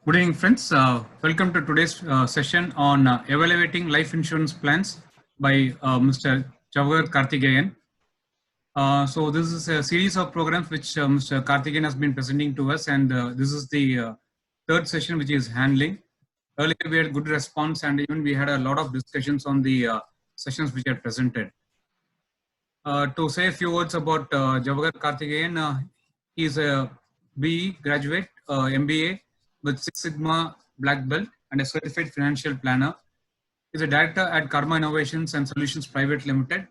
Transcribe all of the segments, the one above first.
Good evening, friends. Welcome to today's session on evaluating life insurance plans by Mr. Jawahar Karthikeyan. So this is a series of programs which Mr. Karthikeyan has been presenting to us, and this is the third session which he is handling. Earlier, we had good response, and even we had a lot of discussions on the sessions which are presented. To say a few words about Jawahar Karthikeyan, he is a BE graduate, MBA with Six Sigma Black Belt and a certified financial planner. He is a director at Karma Innovations and Solutions Private Limited,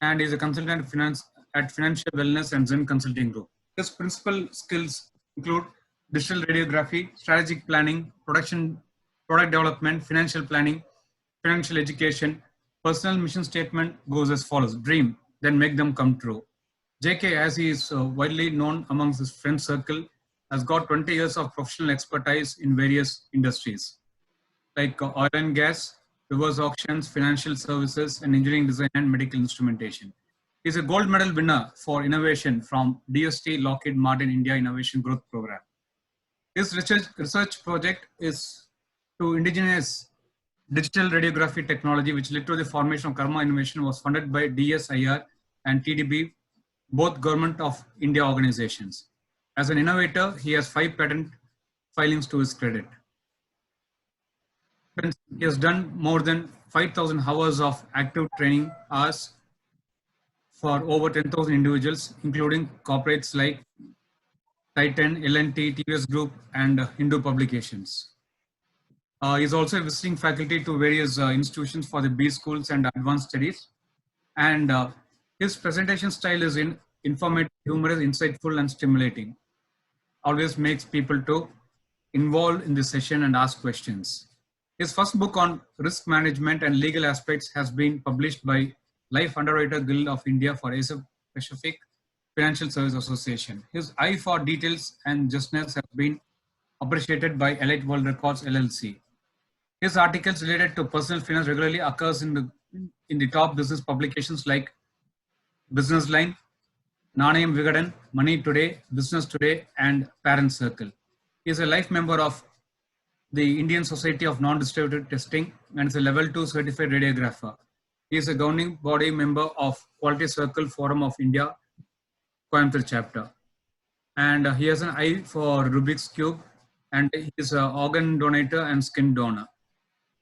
and is a consultant finance at Financial Wellness and Zen Consulting Group. His principal skills include digital radiography, strategic planning, product development, financial planning, financial education. Personal mission statement goes as follows: dream, then make them come true. JK, as he is widely known amongst his friend circle, has got 20 years of professional expertise in various industries like oil and gas, reverse auctions, financial services, and engineering design and medical instrumentation. He is a gold medal winner for innovation from DST Lockheed Martin India Innovation Growth Program. His research project is to indigenize digital radiography technology, which led to the formation of Karma Innovation, was funded by DSIR and TDB, both Government of India organizations. As an innovator, he has 5 patent filings to his credit. He has done more than 5,000 hours of active training hours for over 10,000 individuals, including corporates like Titan, L&T, TVS Group, and Hindu Publications. He is also a visiting faculty to various institutions for the B schools and advanced studies. And his presentation style is informative, humorous, insightful, and stimulating. Always makes people to involve in the session and ask questions. His first book on risk management and legal aspects has been published by Life Underwriter Guild of India for Asia Pacific Financial Service Association. His eye for details and justness have been appreciated by Elite World Records LLC. His articles related to personal finance regularly occurs in the top business publications like Business Line, Nanayam Vigadan, Money Today, Business Today, and Parent Circle. He is a life member of the Indian Society of Non-Distributed Testing and is a level 2 certified radiographer. He is a governing body member of Quality Circle Forum of India, Coimbatore chapter. And he has an eye for Rubik's Cube, and he is an organ donator and skin donor.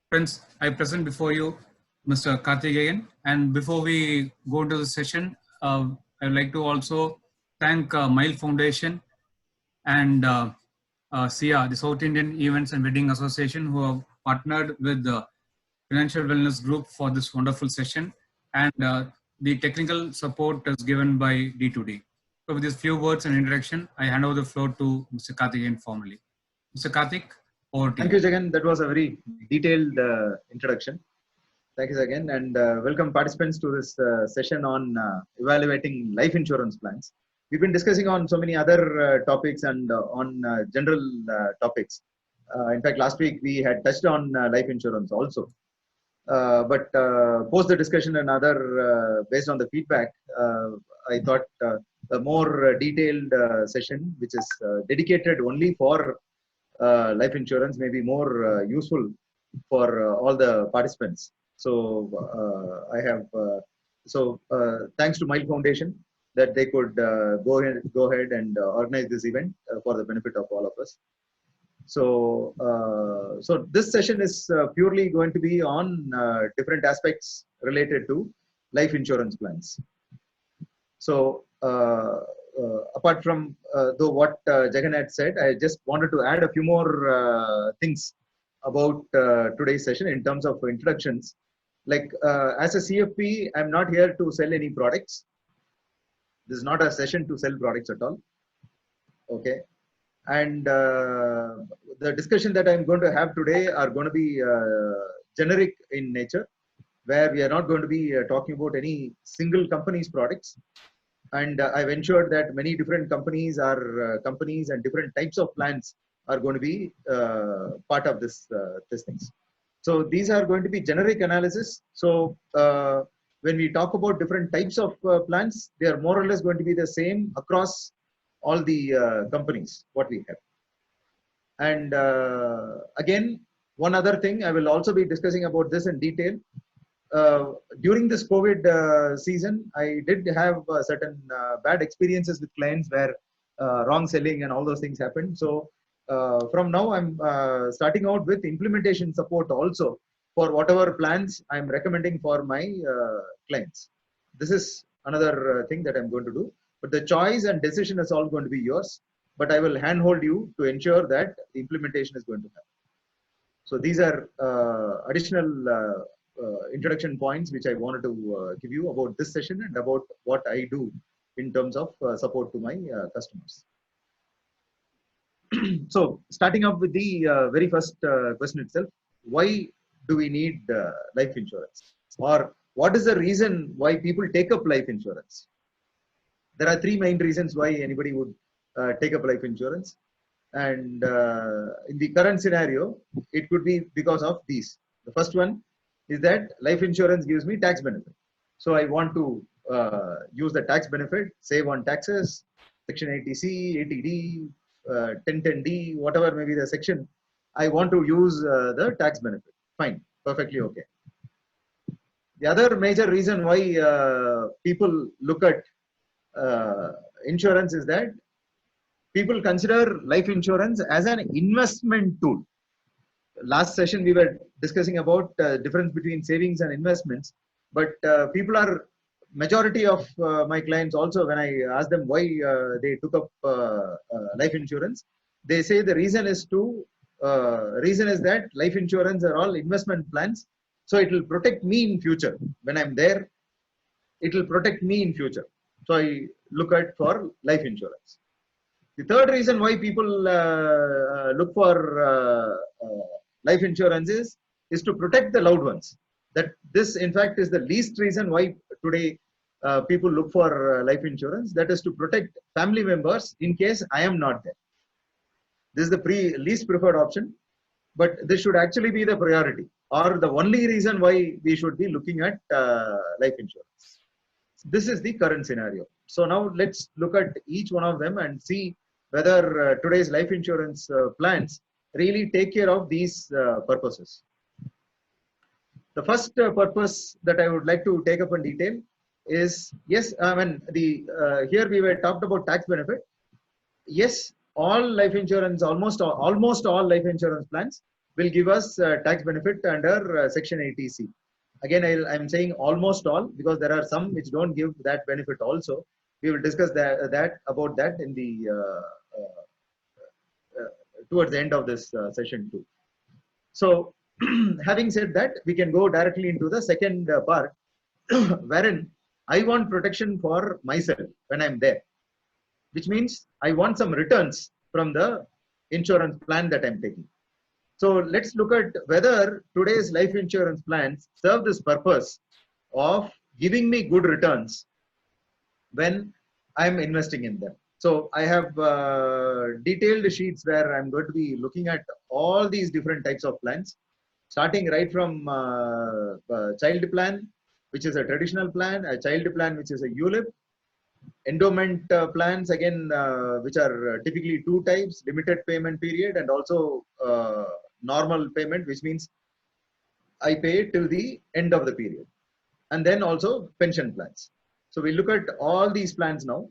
Friends, I present before you Mr. Karthikeyan, and before we go into the session, I would like to also thank Mile Foundation and SIA, the South Indian Events and Wedding Association, who have partnered with the Financial Wellness Group for this wonderful session, and the technical support is given by D2D. So with these few words and introduction, I hand over the floor to Mr. Karthikeyan formally. Mr. Karthik, over to you. Thank you, Jagan. That was a very detailed introduction. Thank you again, and welcome participants to this session on evaluating life insurance plans. We've been discussing on so many other topics and on general topics. In fact, last week we had touched on life insurance also. But post the discussion and other, based on the feedback, I thought a more detailed session, which is dedicated only for life insurance, may be more useful for all the participants. So I have thanks to Mile Foundation that they could go ahead and organize this event for the benefit of all of us. So this session is purely going to be on different aspects related to life insurance plans. So apart from though what Jagan had said, I just wanted to add a few more things about today's session in terms of introductions. Like as a CFP, I'm not here to sell any products. This is not a session to sell products at all. Okay. And the discussion that I'm going to have today are going to be generic in nature, where we are not going to be talking about any single company's products. And I've ensured that many different companies and different types of plans are going to be part of this things. So these are going to be generic analysis. So when we talk about different types of plans, they are more or less going to be the same across all the companies what we have. And again, one other thing, I will also be discussing about this in detail. During this COVID season, I did have certain bad experiences with clients where wrong selling and all those things happened. So from now, I'm starting out with implementation support also for whatever plans I'm recommending for my clients. This is another thing that I'm going to do. But the choice and decision is all going to be yours. But I will handhold you to ensure that the implementation is going to happen. So these are additional introduction points which I wanted to give you about this session and about what I do in terms of support to my customers. So starting up with the very first question itself, why do we need life insurance? Or what is the reason why people take up life insurance? There are three main reasons why anybody would take up life insurance. And in the current scenario, it could be because of these. The first one is that life insurance gives me tax benefit. So I want to use the tax benefit, save on taxes, Section 80C, 80D, 1010D, whatever may be the section. I want to use the tax benefit. Fine, perfectly okay. The other major reason why people look at insurance is that people consider life insurance as an investment tool. Last session we were discussing about difference between savings and investments, but people are majority of my clients also, when I ask them why they took up life insurance, they say the reason is that life insurance are all investment plans, so it will protect me in future. When I'm there, it will protect me in future. So I look at for life insurance. The third reason why people look for life insurance is to protect the loved ones. That this, in fact, is the least reason why today people look for life insurance. That is to protect family members in case I am not there. This is the least preferred option, but this should actually be the priority or the only reason why we should be looking at life insurance. This is the current scenario. So now let's look at each one of them and see whether today's life insurance plans really take care of these purposes. The first purpose that I would like to take up in detail is, yes, I mean, here we were talked about tax benefit. Yes, all life insurance, almost all life insurance plans will give us tax benefit under Section 80C. Again, I'm saying almost all because there are some which don't give that benefit also. We will discuss about that in the towards the end of this session too. So having said that, we can go directly into the second part wherein I want protection for myself when I'm there, which means I want some returns from the insurance plan that I'm taking. So let's look at whether today's life insurance plans serve this purpose of giving me good returns when I'm investing in them. So I have detailed sheets where I'm going to be looking at all these different types of plans, starting right from child plan, which is a traditional plan, a child plan, which is a ULIP, endowment plans, again, which are typically two types, limited payment period and also normal payment, which means I pay till the end of the period. And then also pension plans. So we look at all these plans now.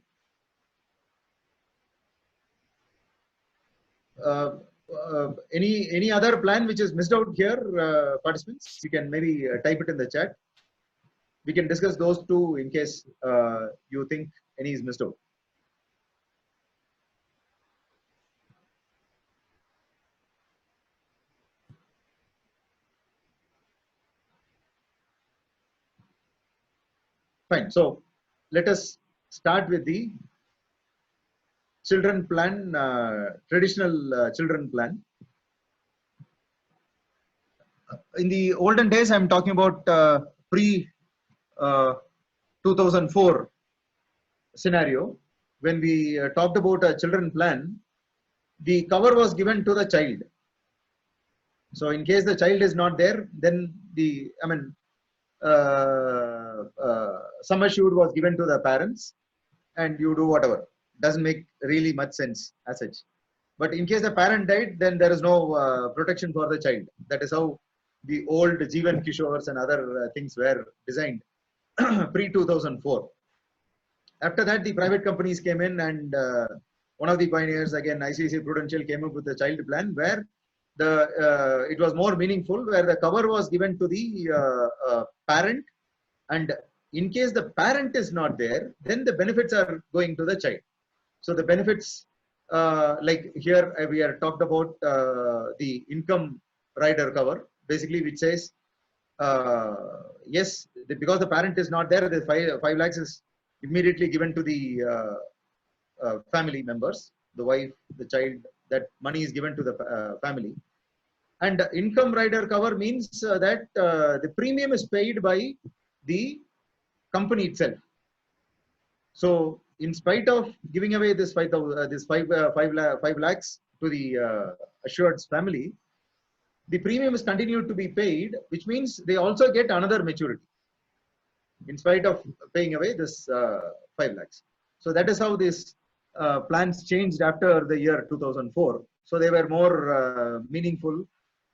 Any other plan which is missed out here, participants? You can maybe type it in the chat. We can discuss those two in case you think any is missed out. Fine. So let us start with the children plan, traditional children plan. In the olden days, I'm talking about pre 2004 scenario. When we talked about a children plan, the cover was given to the child. So in case the child is not there, then sum assured was given to the parents and you do whatever. Doesn't make really much sense as such. But in case the parent died, then there is no protection for the child. That is how the old Jeevan Kishores and other things were designed pre 2004. After that, the private companies came in, and one of the pioneers, again, ICICI Prudential, came up with the child plan where it was more meaningful, where the cover was given to the parent, and in case the parent is not there, then the benefits are going to the child. So the benefits, like here we are talked about the income rider cover, basically, which says yes, because the parent is not there, the 5 lakhs is immediately given to the family members, the wife, the child. That money is given to the family. And income rider cover means that the premium is paid by the company itself. So, in spite of giving away this 5 lakhs to the assured family, the premium is continued to be paid, which means they also get another maturity in spite of paying away this 5 lakhs. So that is how these plans changed after the year 2004. So they were more meaningful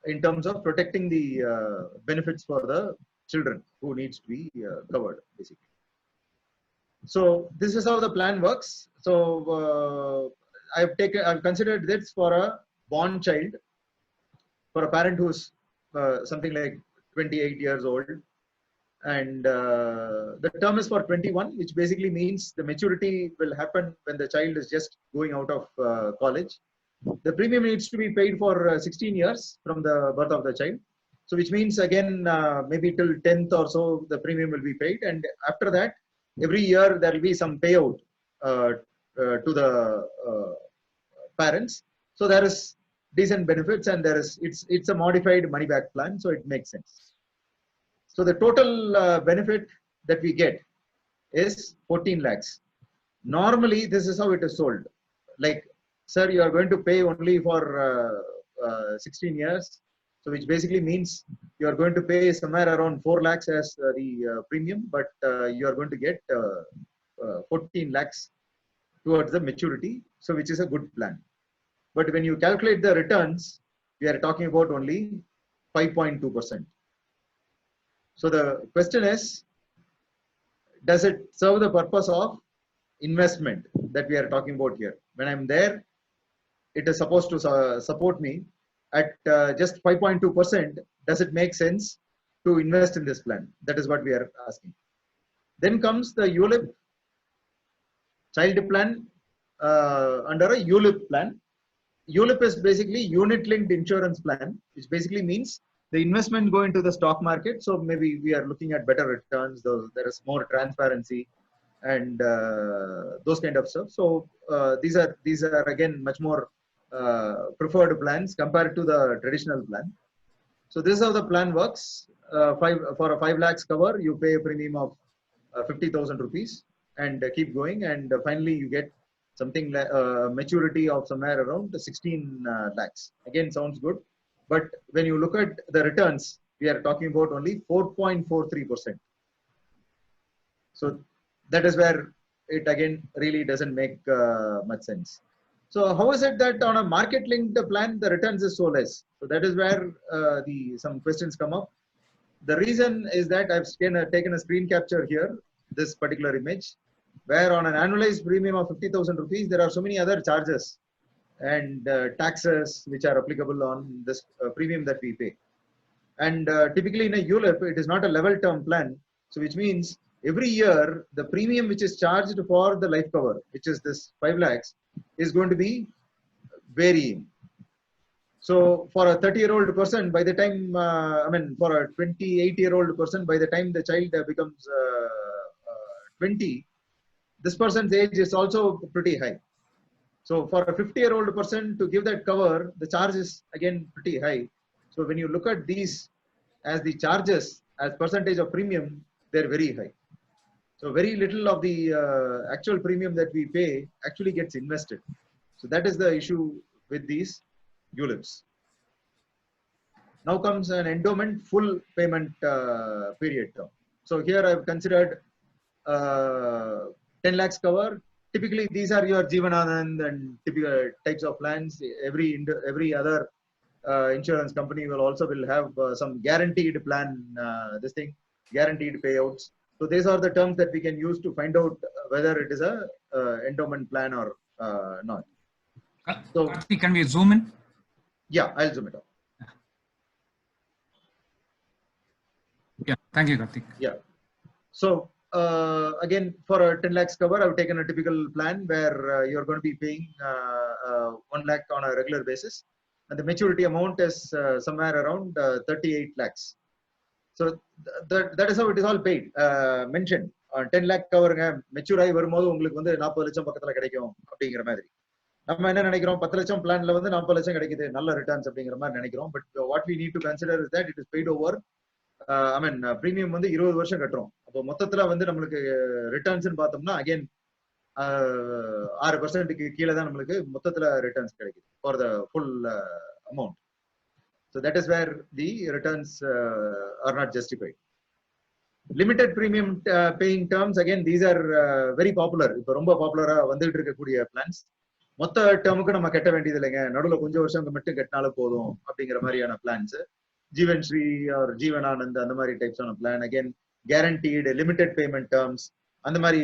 in terms of protecting the benefits for the children who needs to be covered, basically. So this is how the plan works. So I've considered this for a born child, for a parent who's something like 28 years old, and the term is for 21, which basically means the maturity will happen when the child is just going out of college. The premium needs to be paid for 16 years from the birth of the child. So which means again, maybe till 10th or so, the premium will be paid. And after that, every year there will be some payout to the parents. So there is decent benefits, and it's a modified money back plan. So it makes sense. So the total benefit that we get is 14 lakhs. Normally, this is how it is sold. Like, sir, you are going to pay only for 16 years. So which basically means you are going to pay somewhere around 4 lakhs as the premium, but you are going to get 14 lakhs towards the maturity. So which is a good plan. But when you calculate the returns, we are talking about only 5.2%. So the question is, does it serve the purpose of investment that we are talking about here? When I'm there, it is supposed to support me at just 5.2%. Does it make sense to invest in this plan? That is what we are asking. Then comes the ULIP child plan under a ULIP plan. ULIP is basically unit linked insurance plan, which basically means the investment go into the stock market. So maybe we are looking at better returns, though there is more transparency and those kind of stuff. So these are again much more preferred plans compared to the traditional plan. So this is how the plan works. For a 5 lakhs cover, you pay a premium of 50,000 rupees and keep going, and finally you get something like maturity of somewhere around 16 lakhs. Again, sounds good. But when you look at the returns, we are talking about only 4.43%. So that is where it again really doesn't make much sense. So how is it that on a market linked plan, the returns is so less? So that is where some questions come up. The reason is that I've taken a screen capture here, this particular image, where on an annualized premium of 50,000 rupees, there are so many other charges and taxes which are applicable on this premium that we pay. And typically in a ULIP, it is not a level term plan. So which means every year, the premium which is charged for the life cover, which is this 5 lakhs, is going to be varying. So for a 30-year-old person, by the time, for a 28-year-old person, by the time the child becomes 20, this person's age is also pretty high. So for a 50-year-old person to give that cover, the charge is again pretty high. So when you look at these as the charges as percentage of premium, they're very high. So very little of the actual premium that we pay actually gets invested. So that is the issue with these ULIPs. Now comes an endowment full payment period term. So here I've considered 10 lakhs cover typically these are your Jeevananand and typical types of plans. Every other insurance company will have some guaranteed plan, this thing, guaranteed payouts. So these are the terms that we can use to find out whether it is a endowment plan or not. So Karthik, can we zoom in? Yeah, I'll zoom it out. Yeah, thank you, Karthik. Yeah. So again, for a 10 lakhs cover, I've taken a typical plan where you're going to be paying 1 lakh on a regular basis, and the maturity amount is somewhere around 38 lakhs. So that is how it is all paid. Mentioned 10 lakh cover mature ஆகி வரும்போது உங்களுக்கு வந்து 40 லட்சம் பக்கத்துல கிடைக்கும் அப்படிங்கிற மாதிரி. நம்ம என்ன நினைக்கிறோம், 10 லட்சம் பிளான்ல வந்து 40 லட்சம் கிடைக்குது, நல்ல ரிட்டர்ன்ஸ் அப்படிங்கிற மாதிரி நினைக்கிறோம். But what we need to consider is that it is paid over, I mean premium வந்து 20 வருஷம் கட்டுறோம். அப்போ மொத்தத்துல வந்து நம்மளுக்கு ரிட்டர்ன்ஸ் பார்த்தோம்னா அகைன் 6%க்கு கீழே தான் நம்மளுக்கு மொத்தத்துல ரிட்டர்ன்ஸ் கிடைக்குது for the full amount. So that is where the returns are not justified. Limited premium paying terms, again these are very popular. இப்போ ரொம்ப பாப்புலரா வந்துட்டு இருக்கக்கூடிய பிளான்ஸ். மொத்த டேர்முக்கு நம்ம கட்ட வேண்டியது இல்லைங்க, நடுவில் கொஞ்சம் வருஷம் மட்டும் கட்டினாலும் போதும் அப்படிங்கிற மாதிரியான பிளான்ஸ். ஜீவன் ஸ்ரீ ஆர் ஜீவனானந்த் அந்த மாதிரி டைப்ஸ் ஆன plan. Again guaranteed limited payment terms, அந்த மாதிரி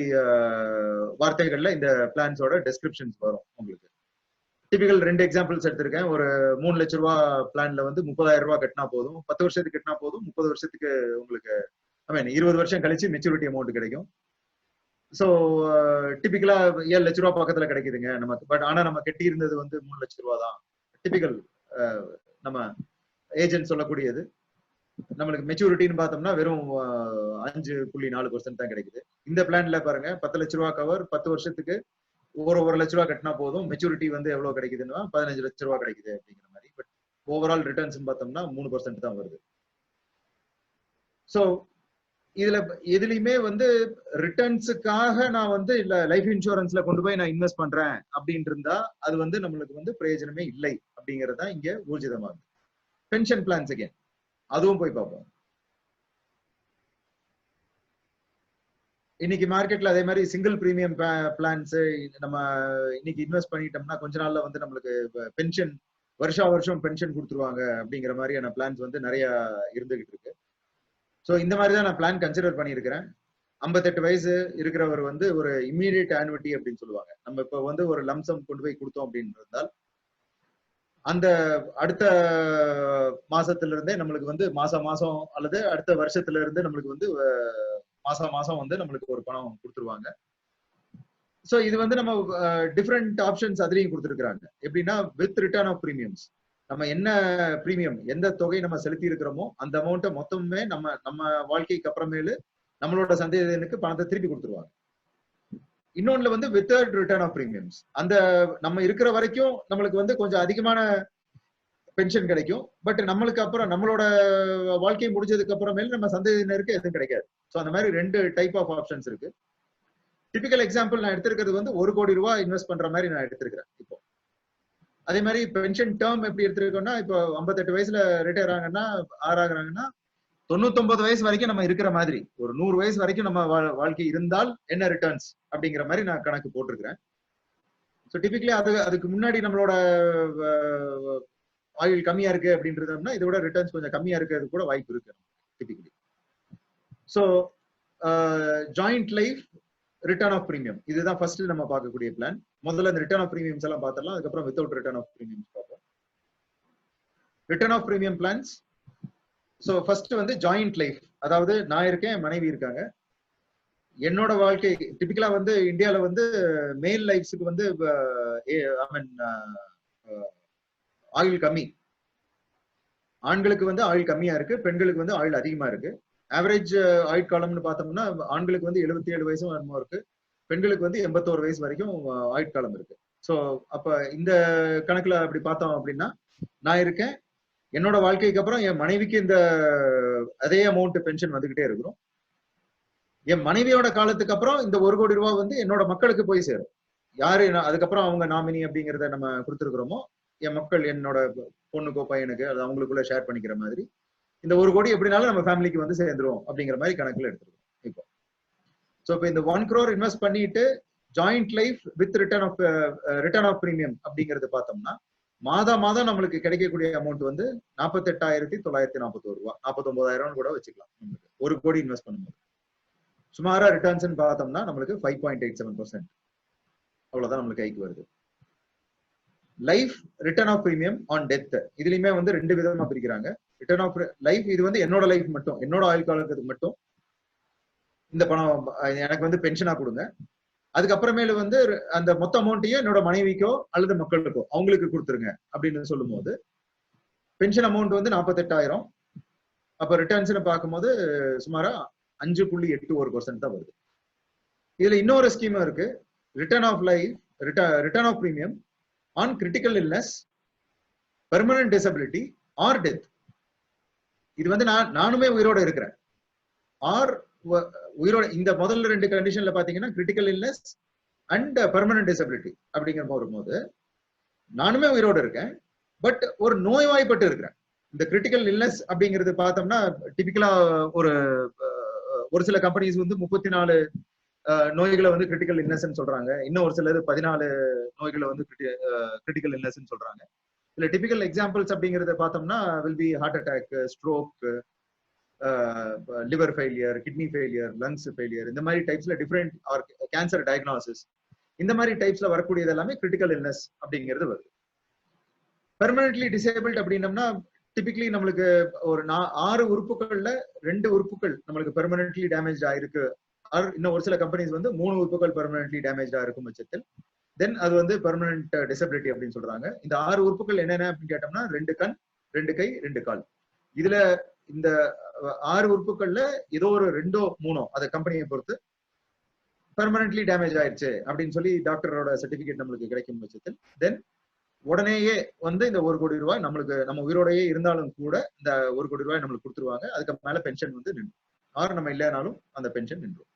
வார்த்தைகள்ல இந்த பிளான்ஸோட டெஸ்கிரிப்ஷன்ஸ் வரும் உங்களுக்கு. டிபிக்கல் 2 எக்ஸாம்பிள்ஸ் எடுத்திருக்கேன். ஒரு 3 லட்ச ரூபா பிளான்ல வந்து 30,000 ரூபாய் கட்டினா போதும், 10 வருஷத்துக்கு கட்டினா போதும், 30 வருஷத்துக்கு உங்களுக்கு ஐ மீன் 20 வருஷம் கழிச்சு மெச்சூரிட்டி அமௌண்ட் கிடைக்கும். ஸோ டிபிக்கலா 7 லட்ச ரூபா பக்கத்துல கிடைக்குதுங்க நமக்கு. பட் ஆனா நம்ம கட்டி இருந்தது வந்து 3 லட்ச ரூபா தான். டிபிக்கல் நம்ம ஏஜென்ட் சொல்லக்கூடியது. நம்மளுக்கு மெச்சூரிட்டின்னு பார்த்தோம்னா வெறும் 5.4% தான் கிடைக்குது. இந்த பிளான்ல பாருங்க 10 லட்ச ரூபா கவர், 10 வருஷத்துக்கு ஒரு லட்ச ரூபா கட்டினா போதும், மெச்சூரிட்டி வந்து எவ்வளவு கிடைக்குதுன்னா 15 லட்ச ரூபா கிடைக்குது அப்படிங்கிற மாதிரி. பட் ஓவரால் ரிட்டர்ன்ஸ் பார்த்தோம்னா 3% தான் வருது. ஸோ இதுல எதுலையுமே வந்து ரிட்டர்ன்ஸுக்காக நான் வந்து இல்ல லைஃப் இன்சூரன்ஸ்ல கொண்டு போய் நான் இன்வெஸ்ட் பண்றேன் அப்படின்னு இருந்தா அது வந்து நம்மளுக்கு வந்து பிரயோஜனமே இல்லை அப்படிங்கறதா இங்க ஊர்ஜிதமாகுது. பென்ஷன் பிளான்ஸ் அகைன் அதுவும் போய் பார்ப்போம். இன்னைக்கு மார்க்கெட்ல அதே மாதிரி சிங்கிள் பிரீமியம் பிளான்ஸ் நம்ம இன்னைக்கு இன்வெஸ்ட் பண்ணிட்டோம்னா கொஞ்ச நாள்ல வந்து நம்மளுக்கு பென்ஷன் வருஷம் பென்ஷன் கொடுத்துருவாங்க அப்படிங்கிற மாதிரியான பிளான்ஸ் வந்து நிறைய இருந்துகிட்டு இருக்கு. ஸோ இந்த மாதிரி தான் நான் பிளான் கன்சிடர் பண்ணியிருக்கிறேன். 58 வயசு இருக்கிறவர் வந்து ஒரு இம்மீடியட் ஆனுவிட்டி அப்படின்னு சொல்லுவாங்க. நம்ம இப்போ வந்து ஒரு லம்சம் கொண்டு போய் கொடுத்தோம் அப்படின்னு இருந்தால் அந்த அடுத்த மாசத்துல இருந்தே நம்மளுக்கு வந்து மாசம் அல்லது அடுத்த வருஷத்துல இருந்து நம்மளுக்கு வந்து மாசம் வந்து நம்மளுக்கு ஒரு பணம் கொடுத்துருவாங்க. ஸோ இது வந்து நம்ம டிஃப்ரெண்ட் ஆப்ஷன்ஸ் அதுலயும் கொடுத்துருக்காங்க. எப்படின்னா வித் ரிட்டர்ன் ஆஃப் ப்ரீமியம்ஸ், நம்ம என்ன பிரீமியம் எந்த தொகை நம்ம செலுத்தி இருக்கிறோமோ அந்த அமௌண்ட்டை மொத்தமே நம்ம வாழ்க்கைக்கு அப்புறமேலு நம்மளோட சந்தேகனுக்கு பணத்தை திருப்பி கொடுத்துருவாங்க. இன்னொன்னுல வந்து வித்தவுட் ரிட்டர்ன் ஆஃப் பிரீமியம்ஸ், அந்த நம்ம இருக்கிற வரைக்கும் நம்மளுக்கு வந்து கொஞ்சம் அதிகமான பென்ஷன் கிடைக்கும். பட் நம்மளுக்கு அப்புறம் நம்மளோட வாழ்க்கை முடிஞ்சதுக்கு அப்புறமேல நம்ம சந்தேகத்தினருக்கு எதுவும் கிடைக்காது. ஸோ அந்த மாதிரி 2 டைப் ஆஃப் ஆப்ஷன்ஸ் இருக்கு. டிபிக்கல் எக்ஸாம்பிள் நான் எடுத்திருக்கிறது வந்து 1 கோடி ரூபாய் இன்வெஸ்ட் பண்ற மாதிரி நான் எடுத்திருக்கிறேன். இப்போ அதே மாதிரி பென்ஷன் டேர்ம் எப்படி எடுத்திருக்கோம்னா, இப்போ 58 வயசுல ரிட்டையர் ஆகுறாங்கன்னா 99 வயசு வரைக்கும் நம்ம இருக்கிற மாதிரி, ஒரு 100 வயசு வரைக்கும் நம்ம வாழ்க்கை இருந்தால் என்ன ரிட்டர்ன்ஸ் அப்படிங்கிற மாதிரி நான் கணக்கு போட்டிருக்கிறேன். ஸோ டிபிக்கலி அதுக்கு முன்னாடி நம்மளோட ஆயுள் கம்மியா இருக்கு அப்படின்றதுனா இதை விட ரிட்டர்ன்ஸ் கொஞ்சம் கம்மியா இருக்கிறது கூட வாய்ப்பு இருக்கு typically. So joint life return of premium இதுதான் ஃபர்ஸ்ட் நம்ம பார்க்கக்கூடிய பிளான். முதல்ல இந்த ரிட்டர்ன் ஆஃப் பிரீமியம்ஸ் எல்லாம் பார்த்துடலாம், அதுக்கப்புறம் வித்தவுட் ரிட்டர்ன் ஆஃப் பிரீமியம்ஸ் பார்ப்போம். Return of premium plans. So first வந்து ஜாயிண்ட் லைஃப், அதாவது நான் இருக்கேன், மனைவி இருக்காங்க. என்னோட வாழ்க்கை டிபிக்கலா வந்து இந்தியாவில வந்து மேல் லைஃப்ஸுக்கு வந்து ஆயுள் கம்மி, ஆண்களுக்கு வந்து ஆயுள் கம்மியா இருக்கு, பெண்களுக்கு வந்து ஆயுள் அதிகமா இருக்கு. ஆவரேஜ் ஆயுட்காலம்னு பார்த்தோம்னா ஆண்களுக்கு வந்து 77 வயசும் வரணும் இருக்கு, பெண்களுக்கு வந்து 81 வயசு வரைக்கும் ஆயுட்காலம் இருக்கு. ஸோ அப்ப இந்த கணக்குல அப்படி பார்த்தோம் அப்படின்னா நான் இருக்கேன், என்னோட வாழ்க்கைக்கு அப்புறம் என் மனைவிக்கு இந்த அதே அமௌண்ட் பென்ஷன் வந்துகிட்டே இருக்கிறோம். என் மனைவியோட காலத்துக்கு அப்புறம் இந்த 1 கோடி ரூபாய் வந்து என்னோட மக்களுக்கு போய் சேரும். யாரு அதுக்கப்புறம் அவங்க நாமினி அப்படிங்கிறத நம்ம கொடுத்துருக்கிறோமோ என் மக்கள், என்னோட பொண்ணுக்கோ பையனுக்கு அது அவங்களுக்குள்ள ஷேர் பண்ணிக்கிற மாதிரி இந்த 1 கோடி எப்படினாலும் நம்ம ஃபேமிலிக்கு வந்து சேர்ந்துரும் அப்படிங்கிற மாதிரி கணக்குல எடுத்துருக்கோம் இப்போ. ஸோ இப்போ இந்த 1 crore இன்வெஸ்ட் பண்ணிட்டு joint life with return of premium அப்படிங்கிறது பார்த்தோம்னா மாதம் நம்மளுக்கு கிடைக்கக்கூடிய அமௌண்ட் வந்து 48,941 ரூபா, 49,000 கூட வச்சுக்கலாம். நம்மளுக்கு 1 கோடி இன்வெஸ்ட் பண்ணும்போது சுமாரா ரிட்டர்ன்ஸ் பார்த்தோம்னா நம்மளுக்கு 5.87%. அவ்வளவுதான் நம்மளுக்கு கைக்கு வருது. Life return of premium on death, இதுலயுமே வந்து 2 விதமா பிரிக்கிறாங்க. ரிட்டர்ன் ஆஃப் லைஃப் இது வந்து என்னோட லைஃப் மட்டும், என்னோட ஆயுள் காலத்துக்கு மட்டும் இந்த பணம் எனக்கு வந்து பென்ஷனா கொடுங்க. அதுக்கப்புறமேல வந்து அந்த மொத்த அமௌண்ட்டையும் என்னோட மனைவிக்கோ அல்லது மக்களுக்கோ அவங்களுக்கு கொடுத்துருங்க அப்படின்னு சொல்லும் போது பென்ஷன் அமௌண்ட் வந்து 48,000. அப்ப ரிட்டர்ன்ஸ் பார்க்கும்போது சுமாரா 5.81% தான் வருது. இதுல இன்னொரு ஸ்கீம் இருக்கு, return of life return of premium on critical illness, permanent disability or death. இது வந்து நானுமே உயிரோட இருக்கிறேன் ஆர் உயிரோட, இந்த முதல்ல 2 கண்டிஷன்ல பாத்தீங்கன்னா critical illness and permanent disability அப்படிங்கிற வரும்போது நானுமே உயிரோட இருக்கேன், பட் ஒரு நோய்வாய்ப்பட்டு இருக்கிறேன். இந்த கிரிட்டிக்கல் இல்னஸ் அப்படிங்கிறது பார்த்தோம்னா டிபிக்கலா ஒரு சில கம்பெனிஸ் வந்து 34 நோய்களை வந்து கிரிட்டிக்கல் இல்னஸ் சொல்றாங்க, இன்னும் ஒரு சிலர் 14 நோய்களை வந்து கிரிட்டிக்கல் இல்னஸ் சொல்றாங்க. இதுல டிபிக்கல் எக்ஸாம்பிள்ஸ் அப்படிங்கறத பார்த்தோம்னா will be heart attack, stroke, liver failure, kidney failure, lungs failure, இந்த மாதிரி டைப்ஸ்ல டிஃபரெண்ட் ஆர் கேன்சர் டயக்னோசிஸ், இந்த மாதிரி டைப்ஸ்ல வரக்கூடியது எல்லாமே கிரிட்டிக்கல் இல்னஸ் அப்படிங்கிறது வருது. பெர்மனன்ட்லி டிசேபிள்ட் அப்படின்னம்னா டிபிக்கலி நம்மளுக்கு ஒரு 6 உறுப்புகள்ல 2 உறுப்புகள் நம்மளுக்கு பெர்மனன்ட்லி டேமேஜ் ஆயிருக்கு, இன்னும் ஒரு சில கம்பெனிஸ் வந்து 3 உறுப்புகள் பெர்மனன்ட்லி டேமேஜ் ஆயிருக்கும் பட்சத்தில் தென் அது வந்து பெர்மனன்ட் டிசபிலிட்டி அப்படின்னு சொல்றாங்க. இந்த 6 உறுப்புகள் என்னென்ன அப்படின்னு கேட்டோம்னா 2 கண், 2 கை, 2 கால். இதுல இந்த 6 உறுப்புகள்ல ஏதோ ஒரு 2ஓ 3ஓ அதை கம்பெனியை பொறுத்து பெர்மனன்ட்லி டேமேஜ் ஆயிடுச்சு அப்படின்னு சொல்லி டாக்டரோட சர்டிபிகேட் நம்மளுக்கு கிடைக்கும் பட்சத்தில் தென் உடனேயே வந்து இந்த 1 கோடி ரூபாய் நம்மளுக்கு, நம்ம உயிரோடையே இருந்தாலும் கூட இந்த 1 கோடி ரூபாய் நம்மளுக்கு கொடுத்துருவாங்க. அதுக்கு மேல பென்ஷன் வந்து நின்றும், ஆர் நம்ம இல்லைனாலும் அந்த பென்ஷன் நின்றும்.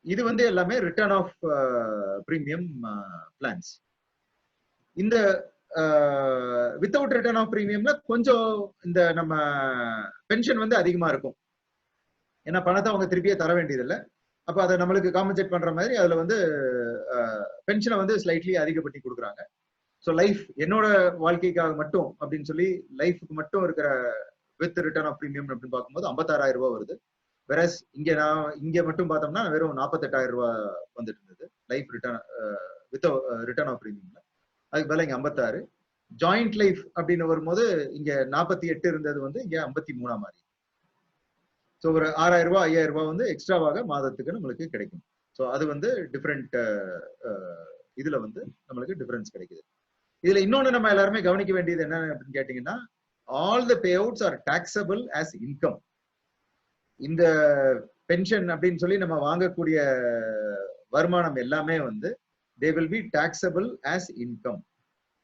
இது வந்து எல்லாமே ரிட்டர்ன் ஆஃப் பிரீமியம் பிளான்ஸ். இந்த வித்தவுட் ரிட்டர்ன் ஆஃப் பிரீமியம்ல கொஞ்சம் இந்த நம்ம பென்ஷன் வந்து அதிகமா இருக்கும், ஏன்னா பணத்தை அவங்க திருப்பியே தர வேண்டியதில்லை. அப்ப அதை நம்மளுக்கு காம்பன்சேட் பண்ற மாதிரி அதுல வந்து பென்ஷனை வந்து ஸ்லைட்லி அதிகப்படுத்தி கொடுக்குறாங்க. ஸோ லைஃப் என்னோட வாழ்க்கைக்காக மட்டும் அப்படின்னு சொல்லி லைஃபுக்கு மட்டும் இருக்கிற வித் ரிட்டர்ன் ஆஃப் பிரீமியம் அப்படின்னு பார்க்கும்போது 56,000 ரூபாய் வருது. வேற இங்க மட்டும் பார்த்தோம்னா வெறும் 48,000 ரூபாய் வந்துட்டு இருந்தது life return with return of பிரீமியம்ல. அதுக்கு மேல இங்க 56. ஜாயிண்ட் லைஃப் அப்படின்னு வரும்போது இங்க 48 இருந்தது வந்து இங்க 53 மாதிரி. ஸோ ஒரு 6,000 ரூபாய் 5,000 ரூபாய் வந்து எக்ஸ்ட்ராவாக மாதத்துக்கு நம்மளுக்கு கிடைக்கும். ஸோ அது வந்து டிஃப்ரெண்ட் இதுல வந்து நம்மளுக்கு டிஃபரன்ஸ் கிடைக்குது. இதுல இன்னொன்னு நம்ம எல்லாருமே கவனிக்க வேண்டியது என்ன அப்படின்னு கேட்டீங்கன்னா, all the payouts are taxable as income. இந்த பென்ஷன் அப்படின்னு சொல்லி நம்ம வாங்கக்கூடிய வருமானம் எல்லாமே வந்து they will be taxable as income.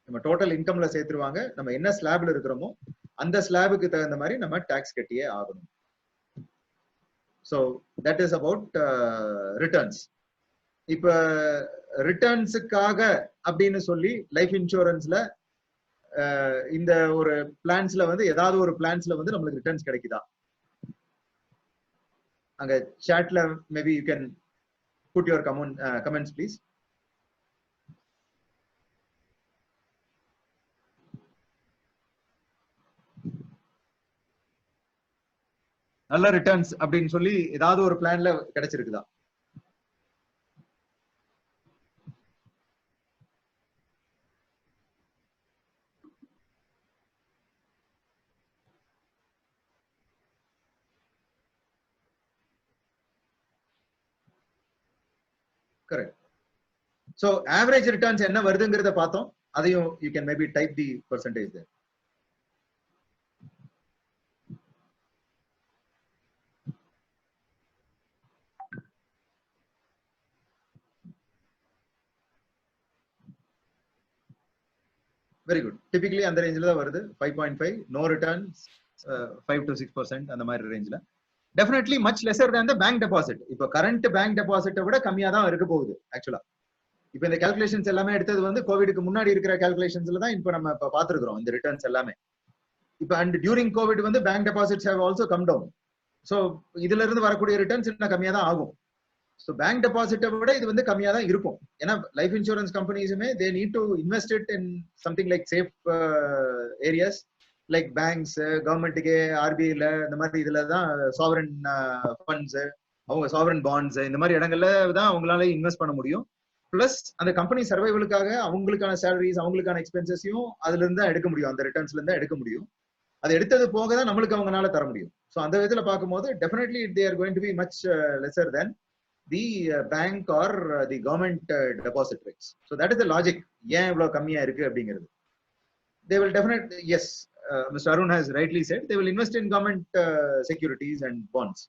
நம்ம டோட்டல் இன்கம்ல சேர்த்துருவாங்க. நம்ம என்ன ஸ்லாப்ல இருக்கிறோமோ அந்த ஸ்லாபுக்கு தகுந்த மாதிரி நம்ம டாக்ஸ் கட்டியே ஆகணும். So that is about returns. இப்ப ரிட்டர்ன்ஸுக்காக அப்படின்னு சொல்லி லைஃப் இன்சூரன்ஸ்ல இந்த ஒரு பிளான்ஸ்ல வந்து ஏதாவது ஒரு பிளான்ஸ்ல வந்து நம்மளுக்கு ரிட்டர்ன்ஸ் கிடைக்குதா? அங்க சாட்ல maybe you can put your comments please. நல்ல ரிட்டர்ன்ஸ் அப்படின்னு சொல்லி ஏதாவது ஒரு பிளான்ல கிடைச்சிருக்குதா? கரெக்ட். சோ ஆவரேஜ் ரிட்டர்ன்ஸ் என்ன வருதுங்கிறத பார்த்தோம். அதையும் you can maybe type the percentage there. Very good. Typically அந்த ரேஞ்சில தான் வருது. 5.5, நோ ரிட்டர்ன்ஸ் 5 to 6% அந்த மாதிரி ரேஞ்சில. Definitely much lesser than the bank deposit. இப்போ கரண்ட் பேங்க் டெபாசிட்டை விட கம்மியா தான் இருக்க போகுது ஆக்சுவலா. இப்போ இந்த கால்குலேஷன்ஸ் எல்லாமே எடுத்தது வந்து கோவிடுக்கு முன்னாடி இருக்கிற கால்குலேஷன்ஸ்ல தான் இப்போ நம்ம இப்போ பார்த்துருக்கிறோம் இந்த ரிட்டர்ன்ஸ் எல்லாமே. இப்போ அண்ட் டியூரிங் கோவிட் வந்து bank deposits have also come down. So இதுல இருந்து வரக்கூடிய ரிட்டர்ன்ஸ் இன்னும் கம்மியா தான் ஆகும். ஸோ பேங்க் டெபாசிட்டை விட இது வந்து கம்மியா தான் இருக்கும். ஏன்னா லைஃப் இன்சூரன்ஸ் கம்பெனிஸுமே they need to invest it in something like safe areas like banks, கவர்மெண்ட்டுக்கு, ஆர்பிஐல இந்த மாதிரி இதுல தான் சாவரன் ஃபண்ட்ஸ், அவங்க சாவரன் பாண்ட்ஸ், இந்த மாதிரி இடங்கள்ல தான் அவங்களால இன்வெஸ்ட் பண்ண முடியும். பிளஸ் அந்த கம்பெனி சர்வைவலுக்காக அவங்களுக்கான சேலரிஸ், அவங்களுக்கான எக்ஸ்பென்சஸையும் அதுல இருந்து தான் எடுக்க முடியும், அந்த ரிட்டர்ன்ஸ்ல இருந்து தான் எடுக்க முடியும். அது எடுத்தது போக தான் நம்மளுக்கு அவங்களால தர முடியும். ஸோ அந்த விதத்துல பார்க்கும்போது definitely they are going to be much lesser than the bank or the government deposit rates. So that is the logic ஏன் இவ்வளவு கம்மியா இருக்கு அப்படிங்கிறது. They will definitely, yes, Mr. Arun has rightly said, they will invest in government securities and bonds.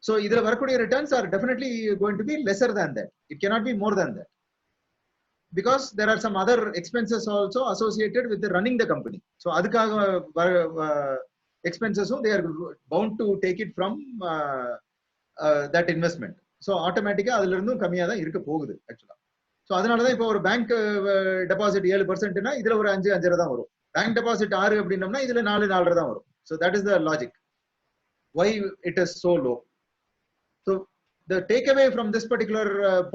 So either வரக்கூடிய returns are definitely going to be lesser than that. It cannot be more than that. Because there are some other expenses also associated with the running the company. So adukkaga expenses they are bound to take it from that investment. So automatically adula irundum kammiya dhaan irukka pogudhu actually. So அதனால தான் இப்போ ஒரு bank deposit 7%னா இதுல ஒரு 5.5 தான் வரும். Bank deposit 6 அப்படின்னம்னா இதுல 4.4 தான் வரும். So that is the logic why it is so low. So the takeaway from this particular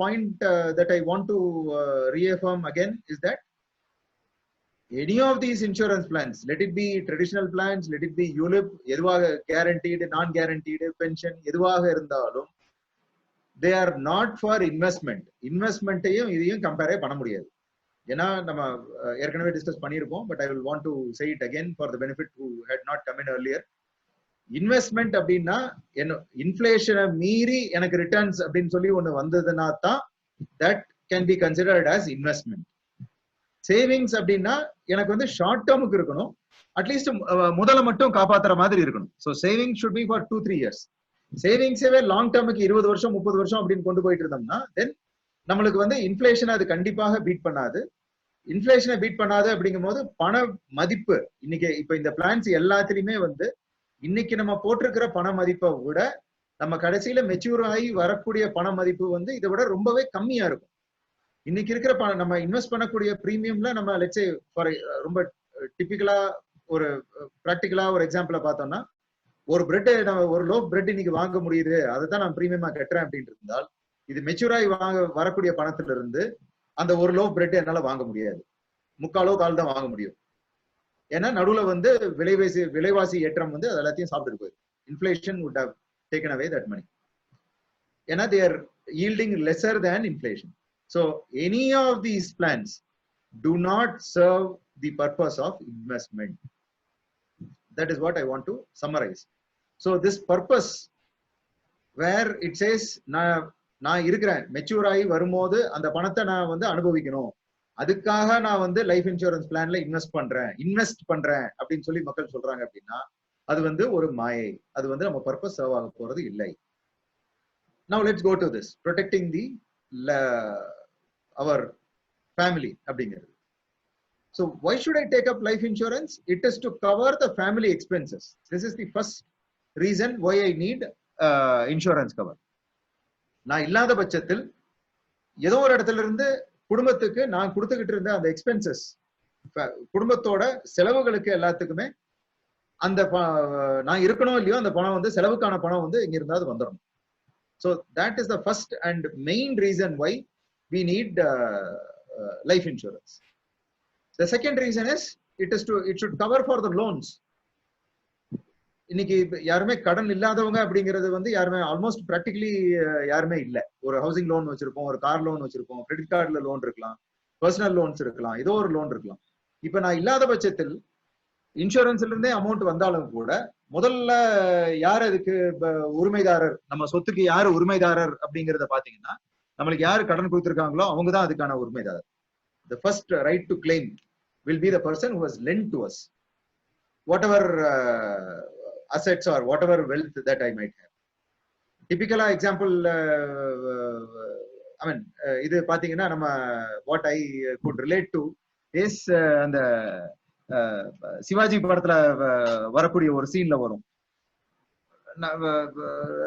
point that I want to reaffirm again is that any of these insurance plans, let it be traditional plans, let it be ULIP, எதுவாக guaranteed, non guaranteed, pension, எதுவாக இருந்தாலும் they are not for investment. இன்வெஸ்ட்மெண்ட்டையும் இதையும் கம்பேரே பண்ண முடியாது. ஏன்னா நம்ம ஏற்கனவே discuss பண்ணியிருப்போம், but I will want to say it again for the benefit who had not come in earlier. Investment அப்படின்னா என்ன, இன்ஃபிளேஷனை மீறி எனக்கு ரிட்டர்ன்ஸ் அப்படின்னு சொல்லி ஒண்ணு வந்ததுன்னா தான் that can be considered as investment. Savings அப்படின்னா எனக்கு வந்து ஷார்ட் டேர்முக்கு இருக்கணும், அட்லீஸ்ட் முதல்ல மட்டும் காப்பாத்துற மாதிரி இருக்கணும். So saving should be for 2-3 years. சேவிங்ஸே லாங் டேர்முக்கு 20 வருஷம் 30 வருஷம் அப்படின்னு கொண்டு போயிட்டு இருந்தோம்னா தென் நம்மளுக்கு வந்து இன்ஃபிளேஷன் அது கண்டிப்பாக பீட் பண்ணாது. இன்ஃபிளேஷனை பீட் பண்ணாது அப்படிங்கும் போது பண மதிப்பு இன்னைக்கு இப்ப இந்த பிளான்ஸ் எல்லாத்துலயுமே வந்து இன்னைக்கு நம்ம போட்டிருக்கிற பண மதிப்பை விட நம்ம கடைசியில மெச்சூர் ஆகி வரக்கூடிய பண மதிப்பு வந்து இதை விட ரொம்பவே கம்மியா இருக்கும். இன்னைக்கு இருக்கிற நம்ம இன்வெஸ்ட் பண்ணக்கூடிய பிரீமியம்ல நம்ம லெட்ஸ் சே ஃபார் ரொம்ப டிபிக்கலா ஒரு பிராக்டிகலா ஒரு எக்ஸாம்பிள பார்த்தோம்னா, ஒரு பிரெட் ஒரு லோஃப் பிரெட் இன்னைக்கு வாங்க முடியுது, அதை தான் நான் பிரீமியமா கட்டுறேன் அப்படின்னு இருந்தால் இது மெச்சூராகி வரக்கூடிய பணத்துல இருந்து அந்த ஒரு லோஃப் பிரெட் என்னால வாங்க முடியாது, முக்காலோ கால் தான் வாங்க முடியும். ஏன்னா நடுவுல வந்து விலைவாசி ஏற்றம் வந்து அது எல்லாத்தையும் சாப்பிட்டு போயிடும். Inflation would have taken away that money. ஏன்னா they are yielding lesser than inflation. So any of these plans do not serve the purpose of investment. That is what I want to summarize. So this purpose where it says நான் இருக்கிறேன், mature ஆகி வரும்போது அந்த பணத்தை நான் வந்து அனுபவிக்கணும், அதுக்காக நான் வந்து லைஃப் இன்சூரன்ஸ் பிளான்ல இன்வெஸ்ட் பண்றேன் அப்படின்னு சொல்லி மக்கள் சொல்றாங்க அப்படின்னா அது வந்து ஒரு மாயை. அது வந்து நம்ம பர்பஸ் சர்வ் ஆக போறது இல்லை. Now let's go to this protecting the our family அப்படிங்கிறது. So why should I take up life insurance? It is to cover the family expenses. This is the first reason why I need insurance cover. நான் இல்லாத பட்சத்தில் ஏதோ ஒரு இடத்துல இருந்து குடும்பத்துக்கு நான் கொடுத்துக்கிட்டு இருந்த அந்த எக்ஸ்பென்சஸ், குடும்பத்தோட செலவுகளுக்கு எல்லாத்துக்குமே அந்த நான் இருக்கணும் இல்லையோ அந்த பணம் வந்து செலவுக்கான பணம் வந்து இங்க இருந்தாது வந்துடணும். So that is the first and main reason why we need life insurance. The second reason is it should cover for the loans. இன்னைக்கு யாருமே கடன் இல்லாதவங்க அப்படிங்கிறது வந்து யாருமே ஆல்மோஸ்ட் பிராக்டிகலி யாருமே இல்லை. ஒரு ஹவுசிங் லோன் வச்சிருப்போம், ஒரு கார் லோன் வச்சிருப்போம், கிரெடிட் கார்டுல லோன் இருக்கலாம், பர்சனல் லோன்ஸ் இருக்கலாம், ஏதோ ஒரு லோன் இருக்கலாம். இப்ப நான் இல்லாத பட்சத்தில் இன்சூரன்ஸ்ல இருந்தே அமௌண்ட் வந்தாலும் கூட முதல்ல யார் அதுக்கு உரிமைதாரர், நம்ம சொத்துக்கு யாரு உரிமைதாரர் அப்படிங்கிறத பாத்தீங்கன்னா நம்மளுக்கு யாரு கடன் கொடுத்திருக்காங்களோ அவங்கதான் அதுக்கான உரிமைதாரர். The first right to claim will be the person who has lent to us whatever assets or whatever wealth that I might have. Typical example, I mean, இது பாத்தீங்கன்னா நம்ம what I could relate to is அந்த சிவாஜி படத்துல வரக்கூடிய ஒரு சீன்ல வரும்.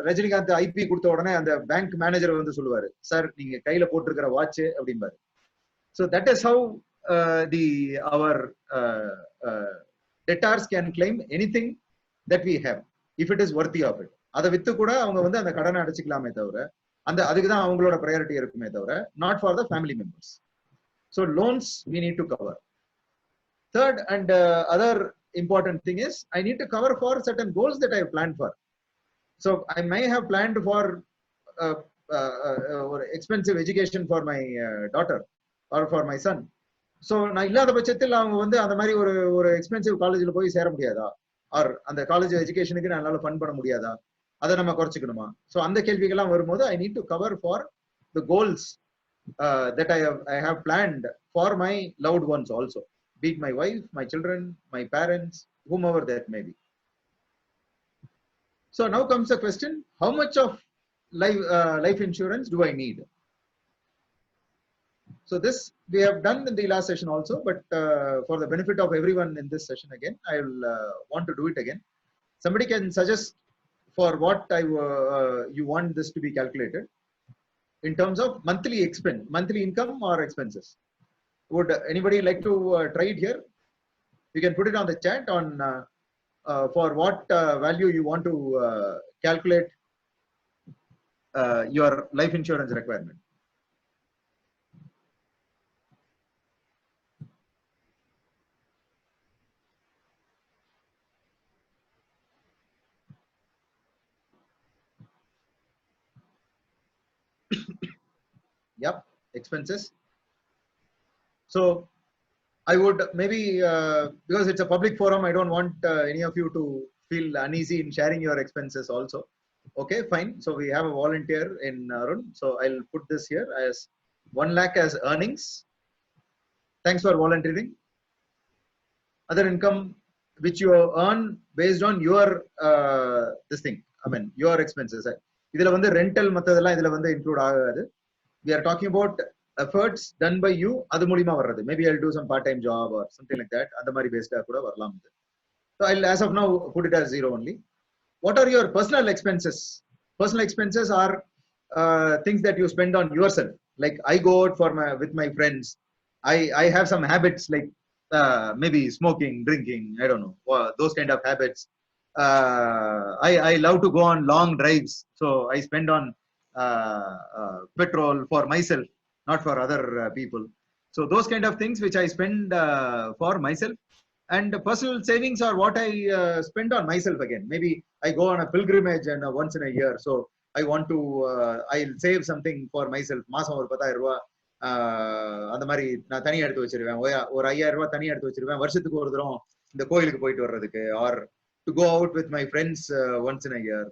Rajinikanth IP கொடுத்த உடனே அந்த பேங்க் மேனேஜர் வந்து சொல்லுவாரு, சார் நீங்க கையில போட்டிருக்கிற வாட்ச் அப்படிம்பாரு. So that is how our debtors can claim anything that we have if it is worthy of it. அதை வித்து கூட அவங்க வந்து அந்த கடனை அடைச்சிக்கலாமே தவிர அந்த அதுக்கு தான் அவங்களோட priority இருக்குமே தவிர not for the family members. So loans we need to cover. Third and other important thing is I need to cover for certain goals that I have planned for. So I may have planned for uh, expensive education for my daughter or for my son. So நான் இல்லாத பட்சத்தில் அவங்க வந்து அந்த மாதிரி ஒரு expensive காலேஜில் போய் சேர முடியாதா, ஆர் அந்த காலேஜ் எஜுகேஷனுக்கு என்னால ஃபண்ட் பண்ண முடியாதா, அதை நம்ம குறைச்சிக்கணுமா? ஸோ அந்த கேள்விகள்லாம் வரும்போது I need to cover for the goals that I have planned for my loved ones also, be it my wife, my children, my parents, whomever that may be. So now comes the question, how much of life insurance do I need? So this we have done in the last session also, but for the benefit of everyone in this session again, I will want to do it again. Somebody can suggest for what you want this to be calculated in terms of monthly expense, monthly income or expenses. Would anybody like to try it here? You can put it on the chat on for what value you want to calculate your life insurance requirement. Yep, expenses. So I would maybe because it's a public forum, I don't want any of you to feel uneasy in sharing your expenses also. Okay, fine. So we have a volunteer in Arun. So I'll put this here as 1 lakh as earnings. Thanks for volunteering. Other income which you earn based on your this thing. I mean your expenses. இதுல வந்து rental மத்ததெல்லாம் இதுல வந்து include ஆகாது. We are talking about efforts done by you. அது மூலமா வர்றது. Maybe I'll do some part-time job or something like that. அந்த மாதிரி பேஸ்டா கூட வரலாம். So I'll as of now put it as 0 only. What are your personal expenses? Personal expenses are things that you spend on yourself. Like I go out with my friends. I have some habits like maybe smoking, drinking. I don't know, those kind of habits. I love to go on long drives, so I spend on petrol for myself, not for other people. So those kind of things which I spend for myself. And personal savings are what I spend on myself again. Maybe I go on a pilgrimage and once in a year, so I want to I'll save something for myself. மாசம் ஒரு 10,000 ரூபாய் அந்த மாதிரி நான் தனியா எடுத்து வச்சிருவேன். ஒரு 5,000 ரூபாய் தனியா எடுத்து வச்சிருவேன் வருஷத்துக்கு ஒரு தடவை இந்த கோயிலுக்கு போயிட்டு வர்றதுக்கு, or to go out with my friends once in a year.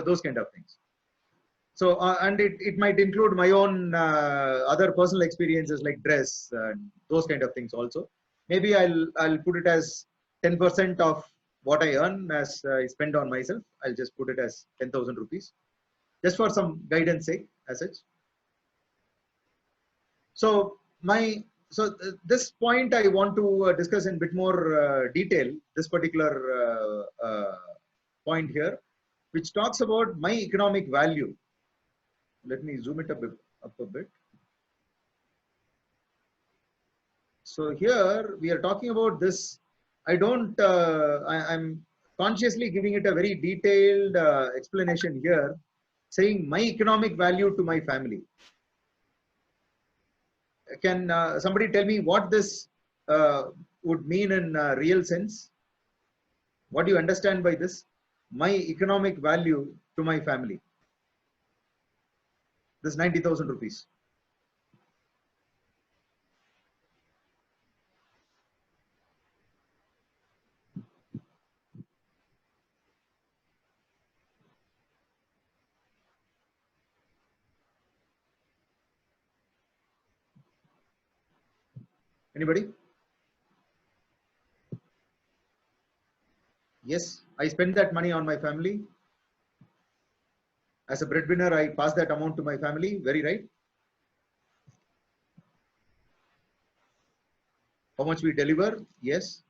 Those kind of things. So and it might include my own other personal experiences like dress and those kind of things also. Maybe I'll put it as 10% of what I earn as I spend on myself. I'll just put it as 10,000 rupees, just for some guidance sake as such. So this point I want to discuss in a bit more detail. This particular point here, which talks about my economic value. Let me zoom it up a bit. So here we are talking about this. I don't, I'm consciously giving it a very detailed explanation here, saying my economic value to my family. Can somebody tell me what this would mean in real sense? What do you understand by this? My economic value to my family. This 90,000 rupees. Anybody? Yes, I spend that money on my family. As a breadwinner, I pass that amount to my family. Very right. How much we deliver? Yes.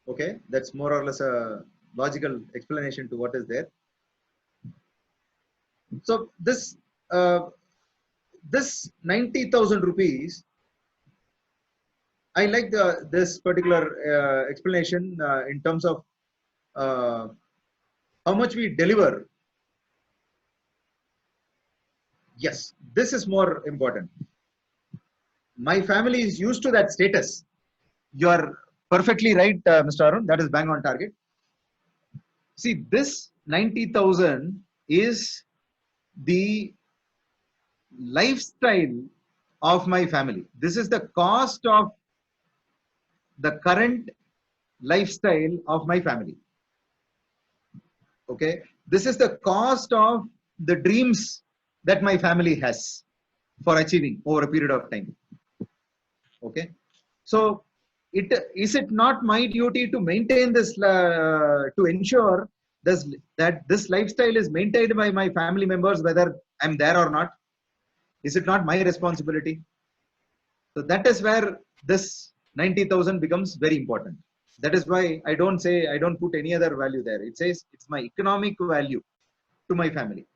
Okay, that's more or less a logical explanation to what is there. So this this 90,000 rupees, I like this particular explanation in terms of how much we deliver. Yes, this is more important. My family is used to that status. You are perfectly right, Mr. Arun. That is bang on target. See, this 90,000 is the lifestyle of my family. This is the cost of the current lifestyle of my family. Okay, this is the cost of the dreams that my family has for achieving over a period of time. Okay, so is it not my duty to maintain this, to ensure this, that this lifestyle is maintained by my family members, whether I'm there or not? Is it not my responsibility? So that is where this 90,000 becomes very important. That is why I don't put any other value there. It says it's my economic value to my family.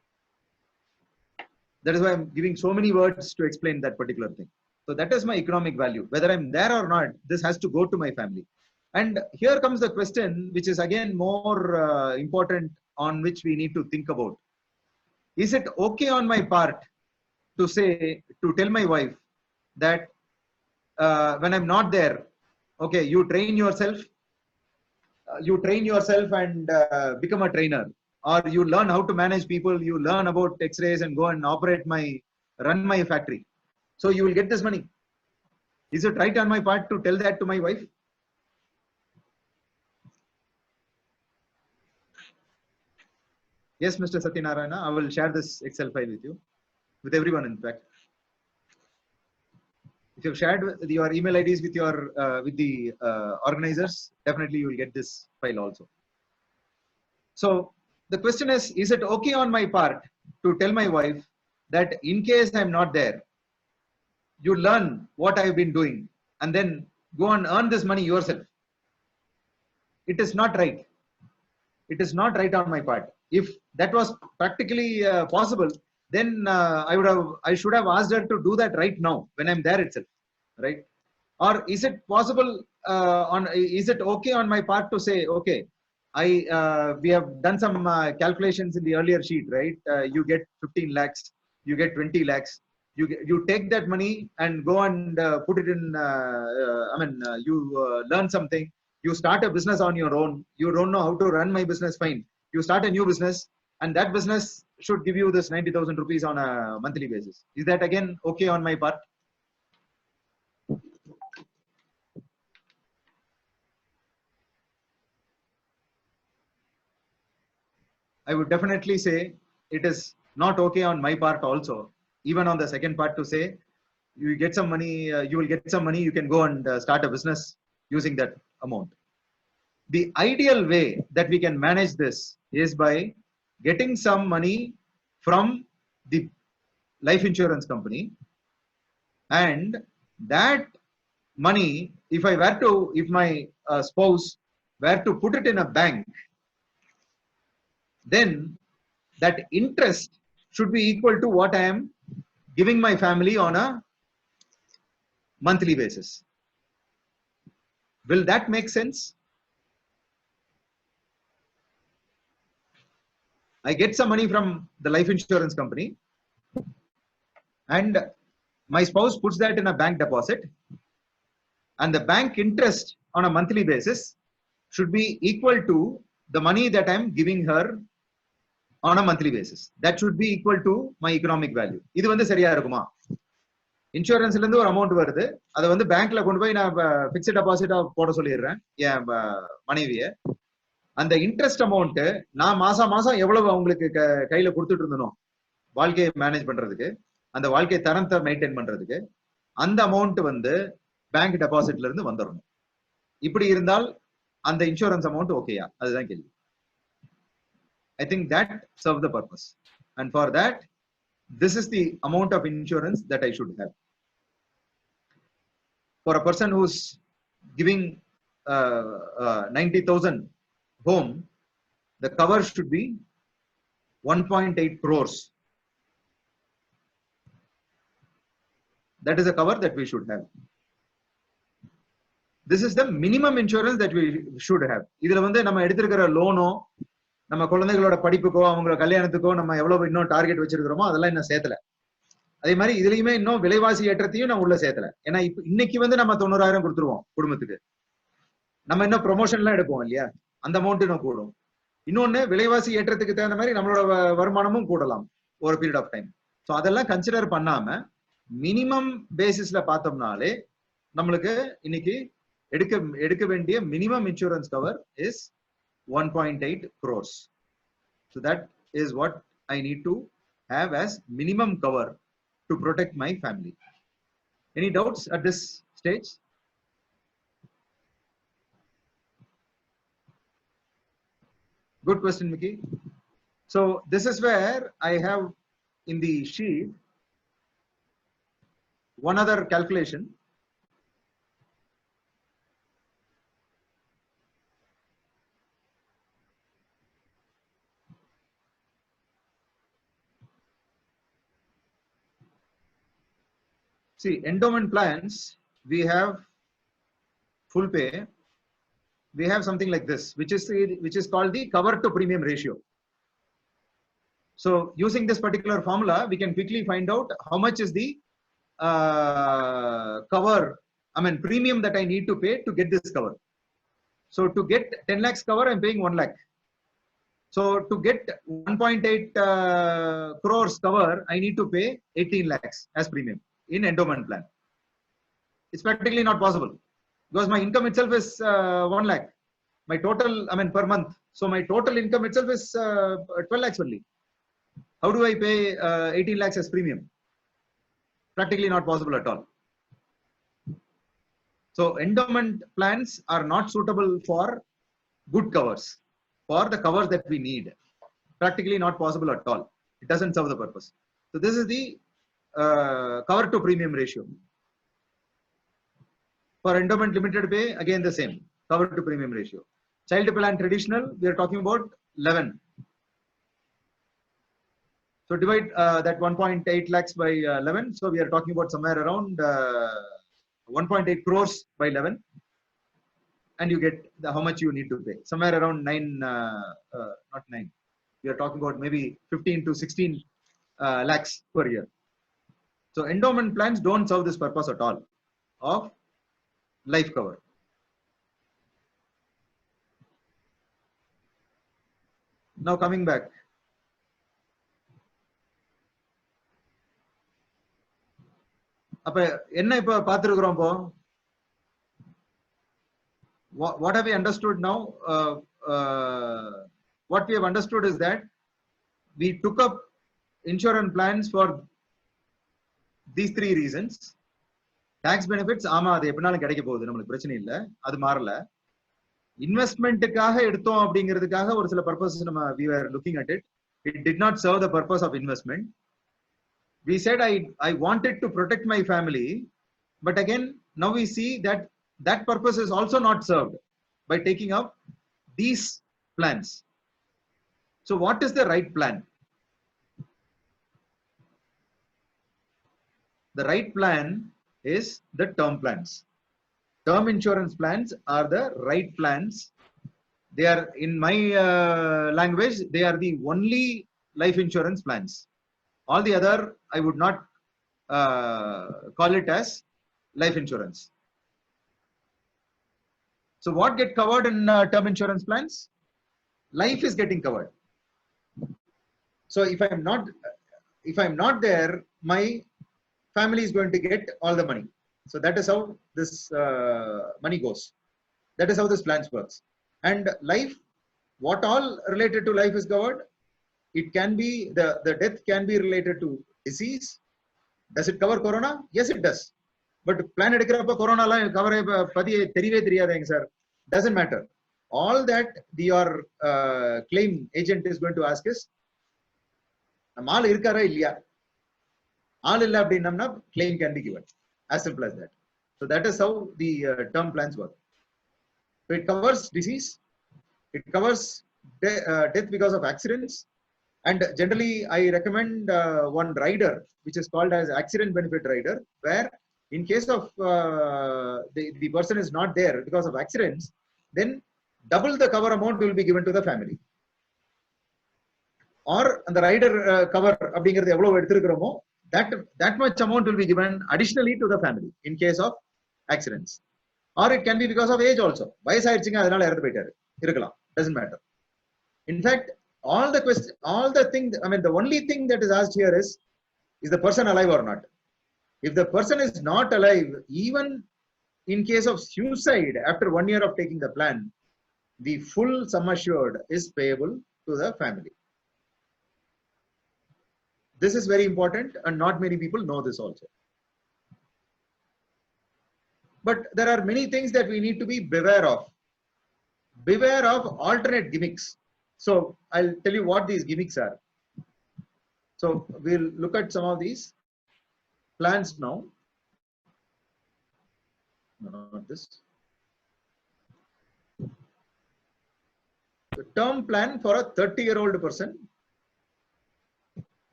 That is why I'm giving so many words to explain that particular thing. So that is my economic value. Whether I'm there or not, this has to go to my family. And here comes the question, which is again more important, on which we need to think about. Is it okay on my part to tell my wife that when I'm not there, okay, you train yourself and become a trainer, or you learn how to manage people, you learn about x-rays and go and run my factory, so you will get this money. Is it right on my part to tell that to my wife? Yes, Mr. Satyanarayana, I will share this Excel file with you, with everyone. In fact, if you've shared your email IDs with the organizers, definitely you will get this file also. So the question is it okay on my part to tell my wife that in case I'm not there, you learn what I've been doing and then go and earn this money yourself? It is not right. It is not right on my part. If that was practically possible, then I should have asked her to do that right now when I'm there itself, right? Or is it possible is it okay on my part to say, okay, we have done some calculations in the earlier sheet, right? You get 15 lakhs, you get 20 lakhs. You take that money and go and put it in. You learn something. You start a business on your own. You don't know how to run my business. Fine. You start a new business, and that business should give you this 90,000 rupees on a monthly basis. Is that again okay on my part? I would definitely say it is not okay on my part also. Even on the second part, to say you get some money, you will get some money, you can go and start a business using that amount. The ideal way that we can manage this is by getting some money from the life insurance company, and that money, if my spouse were to put it in a bank, then that interest should be equal to what I am giving my family on a monthly basis. Will that make sense? I get some money from the life insurance company, and my spouse puts that in a bank deposit, and the bank interest on a monthly basis should be equal to the money that I'm giving her on a monthly basis. That should be equal to my economic value. இது வந்து சரியா இருக்குமா? இன்சூரன்ஸ்ல இருந்து ஒரு amount வருது, அதை வந்து பேங்க்ல கொண்டு போய் நான் பிக்ஸ்ட் டெபாசிட்டா போட சொல்லிடுறேன் என் மனைவிய. அந்த இன்ட்ரெஸ்ட் அமௌண்ட் நான் மாசம் மாசம் எவ்வளவு அவங்களுக்கு கையில கொடுத்துட்டு இருந்தனும் வாழ்க்கையை மேனேஜ் பண்றதுக்கு, அந்த வாழ்க்கை தரத்தை மெயின்டைன் பண்றதுக்கு, அந்த அமௌண்ட் வந்து பேங்க் டெபாசிட்ல இருந்து வந்துடணும். இப்படி இருந்தால் அந்த இன்சூரன்ஸ் அமௌண்ட் ஓகேயா? அதுதான் கேள்வி. I think that serves the purpose, and for that, this is the amount of insurance that I should have. For a person who's giving 90,000 home, the cover should be 1.8 crores. that is a cover that we should have. This is the minimum insurance that we should have. இதுல வந்து நம்ம எடுத்திருக்கிற லோனோ நம்ம குழந்தைகளோட படிப்புக்கோ அவங்களோட கல்யாணத்துக்கோ நம்ம எவ்வளவு இன்னும் டார்கெட் வச்சிருக்கிறோமோ அதெல்லாம் இன்னும் சேர்த்தல. அதே மாதிரி இதுலயுமே இன்னும் விலைவாசி ஏற்றத்தையும் நான் உள்ள சேர்த்தல. ஏன்னா இப்ப இன்னைக்கு வந்து நம்ம 90,000 கொடுத்துருவோம் குடும்பத்துக்கு. நம்ம இன்னும் ப்ரொமோஷன் எல்லாம் எடுப்போம் இல்லையா, அந்த அமௌண்ட் இன்னும் கூடும். இன்னொன்னு விலைவாசி ஏற்றத்துக்கு தகுந்த மாதிரி நம்மளோட வருமானமும் கூடலாம் ஒரு பீரியட் ஆஃப் டைம். ஸோ அதெல்லாம் கன்சிடர் பண்ணாம மினிமம் பேசிஸ்ல பார்த்தோம்னாலே நம்மளுக்கு இன்னைக்கு எடுக்க வேண்டிய minimum insurance cover is 1.8 crores. So that is what I need to have as minimum cover to protect my family. Any doubts at this stage? Good question, Mickey. So this is where I have in the sheet one other calculation. See, endowment plans, we have full pay. We have something like this, which is called the cover to premium ratio. So using this particular formula, we can quickly find out how much is the premium that I need to pay to get this cover. So to get 10 lakhs cover, I'm paying 1 lakh. So to get 1.8 crores cover, I need to pay 18 lakhs as premium in endowment plan. It's practically not possible because my income itself is 1 lakh. My total, per month. So my total income itself is 12 lakhs only. How do I pay 18 lakhs as premium? Practically not possible at all. So endowment plans are not suitable for good covers, for the covers that we need. Practically not possible at all. It doesn't serve the purpose. So this is the cover to premium ratio. For endowment limited pay, again the same, cover to premium ratio. Child plan traditional, we are talking about 11. So divide that 1.8 lakhs by 11. So we are talking about somewhere around 1.8 crores by 11. And you get how much you need to pay. Somewhere around 9, not 9. We are talking about maybe 15 to 16 lakhs per year. So endowment plans don't serve this purpose at all of life cover. Now coming back. அப்ப என்ன இப்ப பார்த்திருக்கிறோம் இப்போ what have we understood now? What we have understood is that we took up insurance plans for these 3 reasons. Tax benefits, ஆமா அது எப்படினாலும் கிடைக்க போகுது, நம்மளுக்கு பிரச்சனை இல்லை, அது மாறல. இன்வெஸ்ட்மெண்ட்டுக்காக எடுத்தோம் அப்படிங்கிறதுக்காக ஒரு சில பர்பஸ் நம்ம we were looking at it. It did not serve the purpose of investment. We said I wanted to protect my family, but again now we see that that purpose is also not served by taking up these plans. So what is the right plan? The right plan is the term plans. Term insurance plans are the right plans. They are, in my language, they are the only life insurance plans. All the other, I would not call it as life insurance. So what get covered in term insurance plans? Life is getting covered. So if I'm not there, my family is going to get all the money. So that is how this money goes. That is how this plans works. And life, what all related to life is covered? It can be, the death can be related to disease. Does it cover corona? Yes, it does. But plan edukrappa corona la cover padi therive theriyadeng sir. Doesn't matter. All that your claim agent is going to ask is, namal irkara illaya? All illa abdinamna claim can be given. As simple as that. So that is how the term plans work. So it covers disease. It covers death because of accidents. And generally, I recommend one rider, which is called as accident benefit rider, where in case of the person is not there because of accidents, then double the cover amount will be given to the family. Or the rider cover அப்படிங்கிறது எவ்வளவு எடுத்திருக்கிறோமோ that much amount will be given additionally to the family in case of accidents. Or it can be because of age also. வயசாயிருச்சுங்க அதனால இறந்து போயிட்டாரு இருக்கலாம், doesn't matter. In fact, all the thing, I mean, the only thing that is asked here is the person alive or not? If the person is not alive, even in case of suicide after 1 year of taking the plan, the full sum assured is payable to the family. This is very important, and not many people know this also. But there are many things that we need to be beware of. Beware of alternate gimmicks. So I'll tell you what these gimmicks are. So we'll look at some of these plans now. No, not this. The term plan for a 30-year-old person.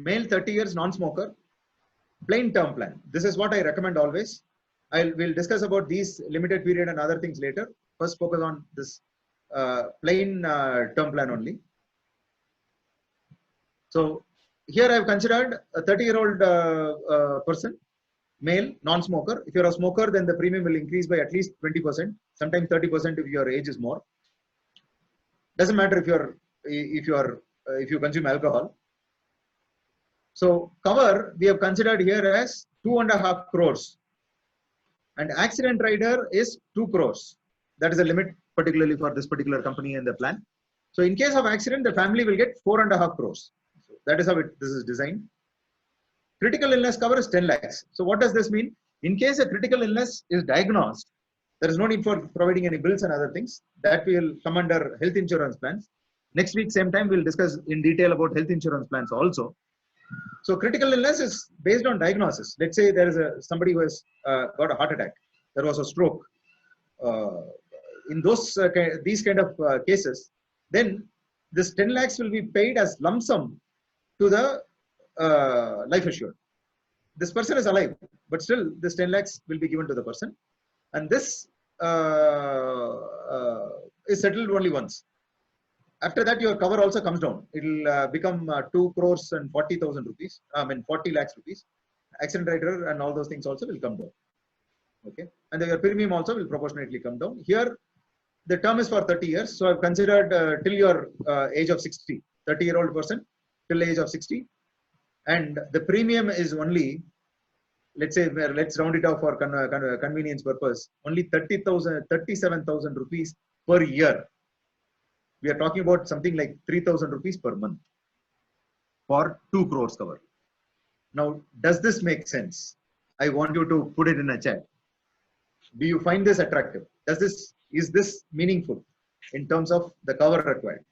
Male 30 years, non-smoker, plain term plan. This is what I recommend always. We'll discuss about these limited period and other things later. First focus on this plain term plan only. So here I've considered a 30-year-old person, male, non-smoker. If you're a smoker, then the premium will increase by at least 20%, sometimes 30% if your age is more. Doesn't matter if you consume alcohol. So cover we have considered here as 2.5 crores, and accident rider is 2 crores. That is a limit particularly for this particular company and the plan. So in case of accident, the family will get 4.5 crores. So that is how this is designed. Critical illness cover is 10 lakhs. So what does this mean? In case a critical illness is diagnosed, there is no need for providing any bills and other things. That will come under health insurance plans. Next week, same time, we'll discuss in detail about health insurance plans also. So critical illness is based on diagnosis. Let's say there is somebody who has got a heart attack. There was a stroke. In these kind of cases, then this 10 lakhs will be paid as lump sum to the life assured. This person is alive, but still this 10 lakhs will be given to the person. And this is settled only once. After that, your cover also comes down. It will become 2 crores and 40,000 rupees. I mean 40 lakhs rupees. Accident rider and all those things also will come down. Okay, and your premium also will proportionately come down. Here, the term is for 30 years. So I've considered till your age of 60, 30-year-old person till age of 60, and the premium is only, let's say, let's round it off for convenience purpose, only 37,000 rupees per year. We are talking about something like 3,000 rupees per month for 2 crores cover. Now, does this make sense? I want you to put it in a chat. Do you find this attractive? Is this meaningful in terms of the cover required?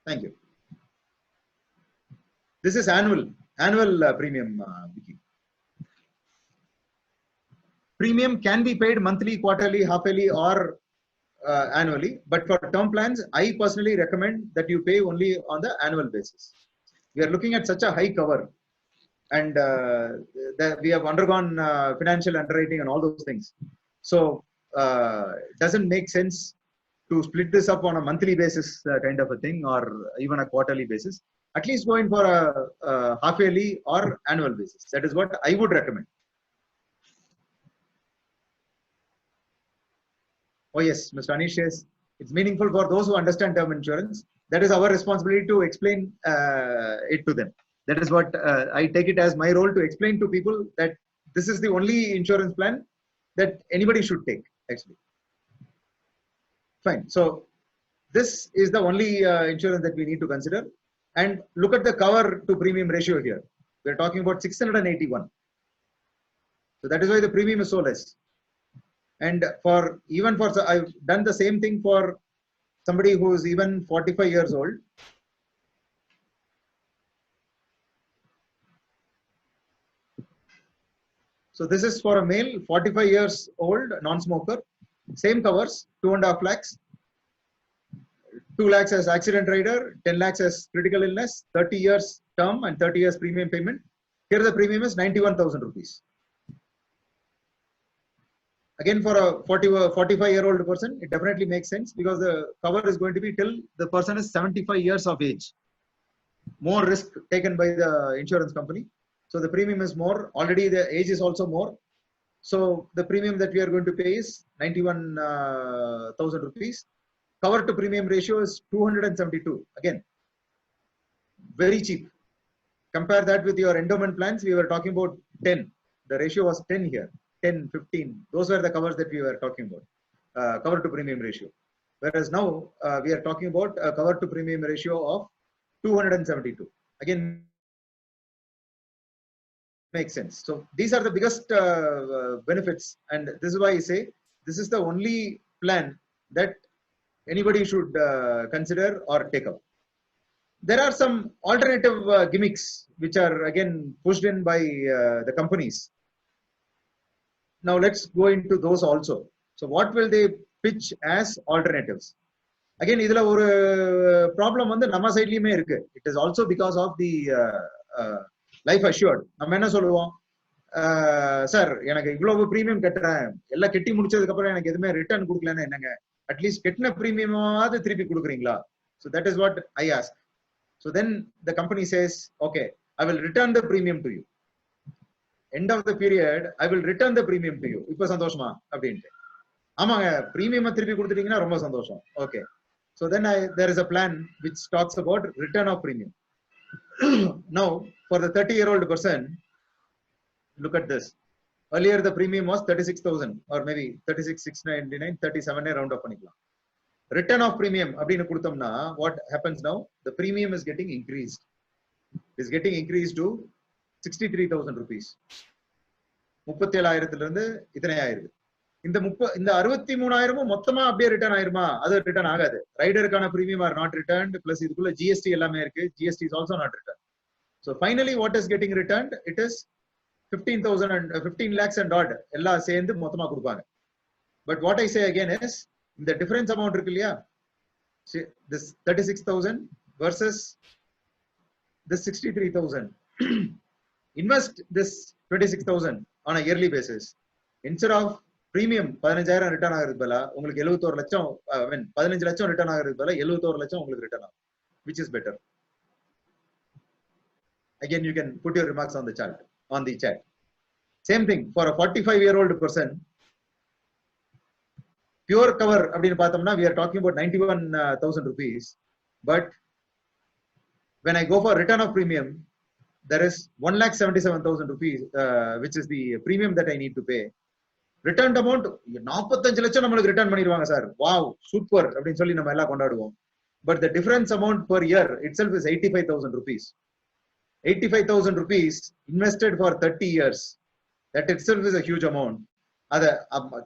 Thank you. This is annual premium. Premium can be paid monthly, quarterly, half-yearly, or annually. But for term plans, I personally recommend that you pay only on the annual basis. We are looking at such a high cover, and we have undergone financial underwriting and all those things. So it doesn't make sense to split this up on a monthly basis kind of a thing, or even a quarterly basis. At least go in for a half-yearly or annual basis. That is what I would recommend. Oh yes, Mr. Anish says, it's meaningful for those who understand term insurance. That is our responsibility to explain it to them. That is what I take it as my role, to explain to people that this is the only insurance plan that anybody should take, actually. Fine. So this is the only insurance that we need to consider. And look at the cover to premium ratio here. We are talking about 681. So that is why the premium is so less. And I've done the same thing for somebody who is even 45 years old. So this is for a male, 45 years old, non-smoker. Same covers, 2.5 lakhs. 2 lakhs as accident rider, 10 lakhs as critical illness, 30 years term and 30 years premium payment. Here the premium is 91,000 rupees. Again, for a 45-year-old person, it definitely makes sense because the cover is going to be till the person is 75 years of age. More risk taken by the insurance company. So the premium is more. Already the age is also more. So the premium that we are going to pay is 91,000 rupees. Cover to premium ratio is 272. Again, very cheap. Compare that with your endowment plans. We were talking about 10. The ratio was 10 here. 10, 15. Those were the covers that we were talking about. Cover to premium ratio. Whereas now we are talking about a cover to premium ratio of 272. Again, makes sense. So these are the biggest benefits, and this is why I say this is the only plan that anybody should consider or take up. There are some alternative gimmicks which are again pushed in by the companies. Now let's go into those also. So what will they pitch as alternatives? Again, idhula oru problem vandu nama side liyume irukku. It is also because of the life assured. நம்ம என்ன சொல்லுவோம், sir எனக்கு இவ்வளவு premium கட்டுறேன், எல்லாம் கட்டி முடிச்சதுக்கு அப்புறம் எனக்கு எதுவுமே ரிட்டர்ன் கொடுக்கலன்னா என்னங்க, அட்லீஸ்ட் கட்டின பிரீமியமாவது திருப்பி கொடுக்குறீங்களா? So that is what I ask. So then the company says, okay, I will return the premium to you. End of the period, I will return the premium to you. இப்போ சந்தோஷமா அப்படின்ட்டு. ஆமாங்க, premium திருப்பி கொடுத்துட்டீங்கன்னா ரொம்ப சந்தோஷம். Okay. So then there is a plan which talks about return of premium. Now, for the 30-year-old person, look at this. Earlier the premium was 36,000 or maybe 36,699, 37 round up பண்ணிக்கலாம். Return of premium அப்படின்னு கொடுத்தோம்னா what happens now? The premium is getting increased. It is getting increased to 63,000 rupees. 37,000 இருந்து இத்தனை ஆயிருது. இந்த 63,000 மொத்தமா அப்படியே return ஆயிருமா? அது ரிட்டர்ன் ஆகாது. ரைடருக்கான premium are not returned, plus இதுக்குள்ள ஜிஎஸ்டி எல்லாமே இருக்கு. GST is also not return. So finally what is getting returned? It is 15,000 and 15 lakhs and odd எல்லாம் சேர்ந்து மொத்தமா கொடுப்பாங்க. But what I say again is, இந்த difference amount இருக்கு இல்லையா, this 36,000 versus this 63,000. Invest this 26,000 on a yearly basis. Instead of premium 15,000 return ஆகிறது பதிலா உங்களுக்கு 71 லட்சம், 15 லட்சம் ரிட்டர்ன் ஆகிறது பதிலா 71 லட்சம் உங்களுக்கு ரிட்டர்ன் ஆகும். Which is better? Again, you can put your remarks on the chat. Same thing for a 45-year-old person. Pure cover அப்படின்னு பார்த்தோம்னா we are talking about 91,000 rupees. But when I go for return of premium, there is 1,77,000 rupees, which is the premium that I need to pay. Returned amount 45 லட்சம் நம்மளுக்கு return பண்ணிடுவாங்க sir. Wow, super அப்படின்னு சொல்லி நம்ம எல்லாம் கொண்டாடுவோம். But the difference amount per year itself is 85,000 rupees. 85,000 rupees invested for 30 years. That itself is a huge amount. Ada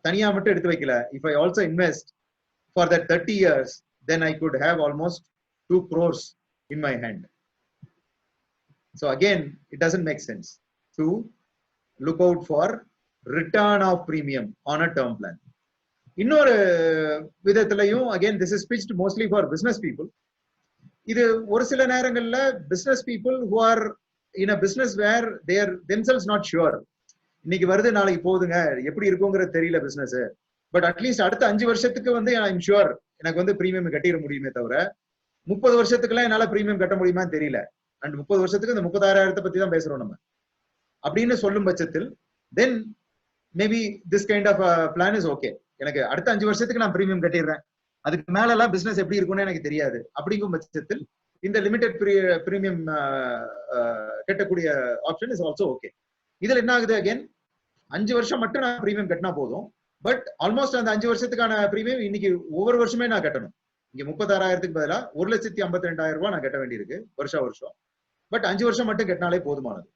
தனியா மட்டும் எடுத்து வைக்கல. If I also invest for that 30 years, then I could have almost 2 crores in my hand. So again, it doesn't make sense to look out for return of premium on a term plan. இன்னொரு விதத்திலையும் again, this is pitched mostly for business people. இது ஒரு சில நேரங்கள்ல business people who are in a business where they are themselves not sure. இன்னைக்கு வருது நாளைக்கு போகுதுங்க, எப்படி இருக்குங்கிறது தெரியல பிசினஸ். பட் அட்லீஸ்ட் அடுத்த 5 வருஷத்துக்கு வந்து ஐம் ஷுர் எனக்கு வந்து பிரீமியம் கட்டிட முடியுமே தவிர 30 வருஷத்துக்குலாம் என்னால பிரீமியம் கட்ட முடியுமான்னு தெரியல. அண்ட் 30 வருஷத்துக்கு இந்த 36,000 பத்தி தான் பேசுறோம் நம்ம அப்படின்னு சொல்லும் பட்சத்தில் then maybe this kind of plan is okay. எனக்கு அடுத்த 5 வருஷத்துக்கு நான் பிரீமியம் கட்டிடுறேன், அதுக்கு மேல எல்லாம் பிசினஸ் எப்படி இருக்கும்னு எனக்கு தெரியாது அப்படிங்கும் பட்சத்தில் இந்த லிமிடெட் பிரீமியம் கட்டக்கூடிய ஆப்ஷன் இஸ் ஆல்சோ ஓகே. இதுல என்ன ஆகுது, அகைன் 5 வருஷம் மட்டும் நான் பிரீமியம் கட்டினா போதும். பட் ஆல்மோஸ்ட் அந்த 5 வருஷத்துக்கான பிரீமியம் இன்னைக்கு ஒவ்வொரு வருஷமே நான் கட்டணும். இங்க 36,000க்கு பதிலாக 1,52,200 ரூபாய் நான் கட்ட வேண்டியிருக்கு வருஷம். பட் 5 வருஷம் மட்டும் கட்டினாலே போதுமானது.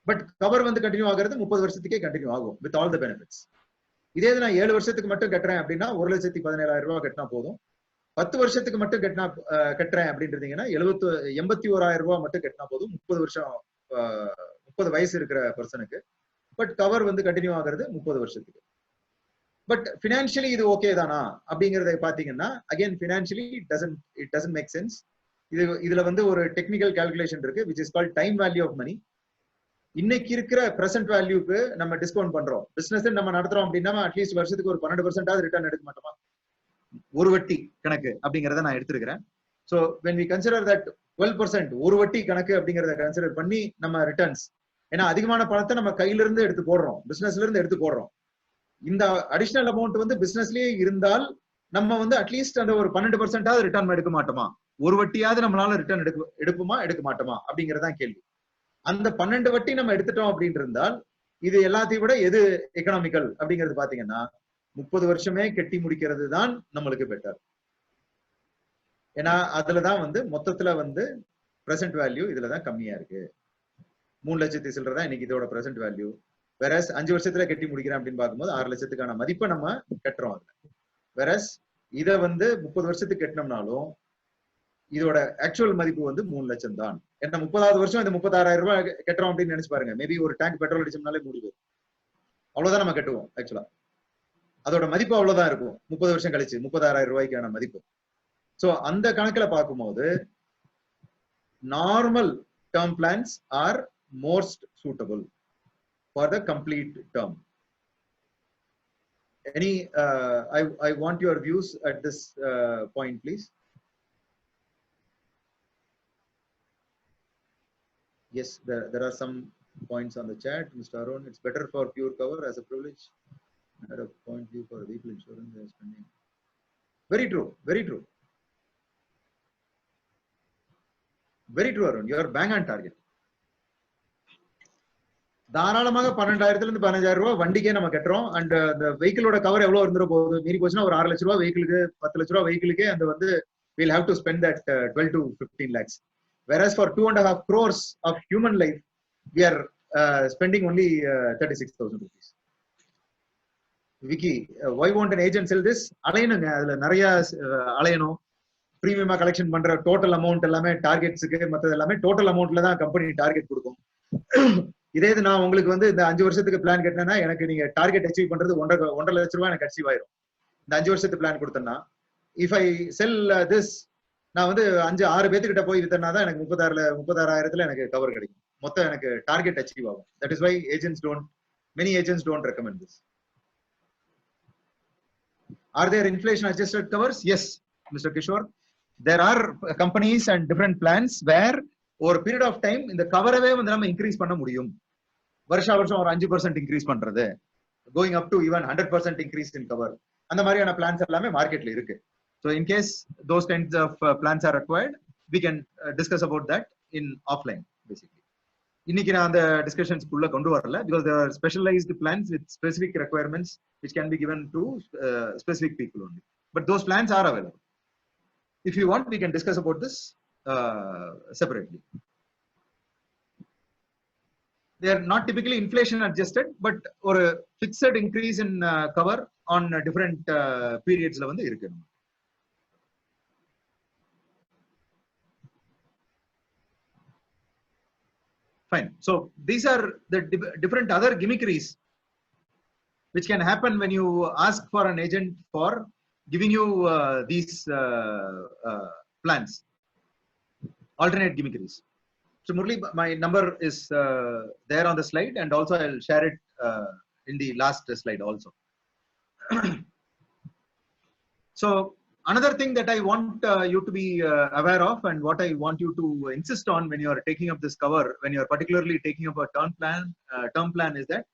பட் கவர் வந்து கண்டினியூ ஆகிறது 30 வருஷத்துக்கே கண்டினியூ ஆகும் வித் ஆல் த பெனிஃபிட்ஸ். இதே இது நான் 7 வருஷத்துக்கு மட்டும் கட்டுறேன் அப்படின்னா 1,17,000 ரூபாய் கட்டினா போதும். 10 வருஷத்துக்கு மட்டும் கட்டுறேன் அப்படின்றீங்கன்னா 81,000 ரூபாய் மட்டும் கட்டினா போதும் 30 வருஷம் 30 வயசு இருக்கிற பர்சனுக்கு. பட் கவர் வந்து கண்டினியூ ஆகிறது 30 வருஷத்துக்கு. பட் பினான்சியலி இது ஓகே தானா அப்படிங்கறத பாத்தீங்கன்னா again financially it doesn't make sense. இதுல வந்து ஒரு டெக்னிக்கல் கால்குலேஷன் இருக்கு which is called time value of money. இன்னைக்கு இருக்கிற பிரசன்ட் வேல்யூக்கு நம்ம டிஸ்கவுண்ட் பண்றோம். பிசினஸ் நம்ம நடத்துறோம் அப்படின்னா அட்லீஸ்ட் வருஷத்துக்கு ஒரு 12% ரிட்டர்ன் எடுக்க மாட்டோமா? ஒரு வட்டி கணக்கு அப்படிங்கறத நான் எடுத்துக்கிறேன். So when we consider that 12% ஒரு வட்டி கணக்கு அப்படிங்கறத கன்சிடர் பண்ணி நம்ம ரிட்டர்ன்ஸ், ஏன்னா அதிகமான பணத்தை நம்ம கையில இருந்து எடுத்து போடுறோம், பிசினஸ்ல இருந்து எடுத்து போடுறோம். இந்த அடிஷனல் அமௌண்ட் வந்து பிசினஸ்லயே இருந்தால் நம்ம வந்து அட்லீஸ்ட் அந்த ஒரு 12% ரிட்டர்ன் எடுக்க மாட்டோமா? ஒரு வட்டியாவது நம்மளால ரிட்டர்ன் எடுப்போமா எடுக்க மாட்டோமா அப்படிங்கறதான் கேள்வி. அந்த 12 வட்டி நம்ம எடுத்துட்டோம் அப்படின்னு இருந்தால் இது எல்லாத்தையும் விட எது எக்கனாமிக்கல் அப்படிங்கிறது பாத்தீங்கன்னா 30 வருஷமே கட்டி முடிக்கிறது தான் நம்மளுக்கு பெட்டர். ஏன்னா அதுலதான் வந்து மொத்தத்துல வந்து பிரசன்ட் வேல்யூ இதுலதான் கம்மியா இருக்கு. 3 லட்சத்தி சில்லறதா இன்னைக்கு இதோட பிரசன்ட் வேல்யூ. வேறஸ் 5 வருஷத்துல கட்டி முடிக்கிறேன் அப்படின்னு பார்க்கும்போது 6 லட்சத்துக்கான மதிப்பை நம்ம கட்டுறோம் அதுல. வேறஸ் இதை வந்து 30 வருஷத்துக்கு கட்டினோம்னாலும் இதோட ஆக்சுவல் மதிப்பு வந்து 3 லட்சம் தான். ஏன்னா 30வது வருஷம் இந்த 36,000 ரூபாய் கட்டுறோம் அப்படின்னு நினைச்சு பாருங்க. மேபி ஒரு டேங்க் பெட்ரோல் அடிச்சோம்னாலே முடிவு, அவ்வளவுதான் நம்ம கட்டுவோம். ஆக்சுவலா அதோட மதிப்பு அவ்வளவுதான் இருக்கும் 30 வருஷம் கழிச்சு 36,000 ரூபாய்க்கான மதிப்பு. சோ அந்த கணக்குல பார்க்கும்போது normal term plans are most suitable for the complete term. Any I want your views at this point, please. Yes, there are some points on the chat. Mr. Arun, it's better for pure cover as a privilege. I had a point view for vehicle insurance spending. Very true, very true. Very true, Arun. You are bang on target. தாராளமாக 12,000 இருந்து 15,000 ரூபாய் வண்டிக்கே நம்ம கட்டுறோம். And அந்த வெஹிக்கிளோட cover எவ்வளவு இருந்துற போகுது? மீறி போச்சுன்னா ஒரு 6 லட்ச ரூபாய் வெஹிக்கிளுக்கு, 10 லட்ச ரூபாய் வெஹிக்கிளுக்கே அந்த வந்து we'll have to spend that 12 to 15 lakhs. Whereas for 2.5 crores of human life, we are spending only 36,000 rupees. Vicky, why won't an agent sell this? அலையணுங்க, அதுல நிறைய அலையணும். பிரீமியமா கலெக்ஷன் பண்ற டோட்டல் அமௌண்ட் எல்லாமே டார்கெட்ஸுக்கு, மற்றது எல்லாமே டோட்டல் அமௌண்ட்ல தான் கம்பெனி டார்கெட் கொடுக்கும். இதே இது நான் உங்களுக்கு வந்து இந்த 5 வருஷத்துக்கு பிளான் கட்டினா எனக்கு நீங்க டார்கெட் அச்சீவ் பண்றது 1.5 லட்ச ரூபாய் எனக்கு அச்சீவ் ஆயிரும். இந்த 5 வருஷத்துக்கு பிளான் கொடுத்தேன்னா இஃப் ஐ செல் திஸ், நான் வந்து 5-6 பேத்துக்கிட்ட போய் வித்தனா தான் எனக்கு 36,000 எனக்கு கவர் கிடைக்கும். மொத்தம் எனக்கு டார்கெட் அச்சீவ் ஆகும். That is why many agents don't recommend this. Are there inflation adjusted covers? Yes, Mr. Kishore. There are companies and different plans where ஒரு பீரியட் ஆஃப் டைம் இந்த கவரவே வந்து நம்ம இன்க்ரீஸ் பண்ண முடியும். வருஷம் ஒரு 5% இன்க்ரீஸ் பண்றது, going up to even 100% increase in cover, அந்த மாதிரியான பிளான்ஸ் எல்லாமே மார்க்கெட்ல இருக்கு. So in case those kinds of plans are required, we can discuss about that in offline. Basically இன்னைக்கு நான் அந்த டிஸ்கஷன்ஸ்க்குள்ள கொண்டு வரல, because there are specialised plans with specific requirements which can be given to specific people only. But those plans are available. If you want, we can discuss about this separately. They are not typically inflation adjusted, but or a fixed increase in cover on different periods la vandu irukku. Fine. So these are the different other gimmickries which can happen when you ask for an agent for giving you these plans, alternate gimmickries. So Murli, my number is there on the slide, and also I'll share it in the last slide also. So another thing that I want you to be aware of, and what I want you to insist on when you are taking up this cover, when you are particularly taking up a term plan, is that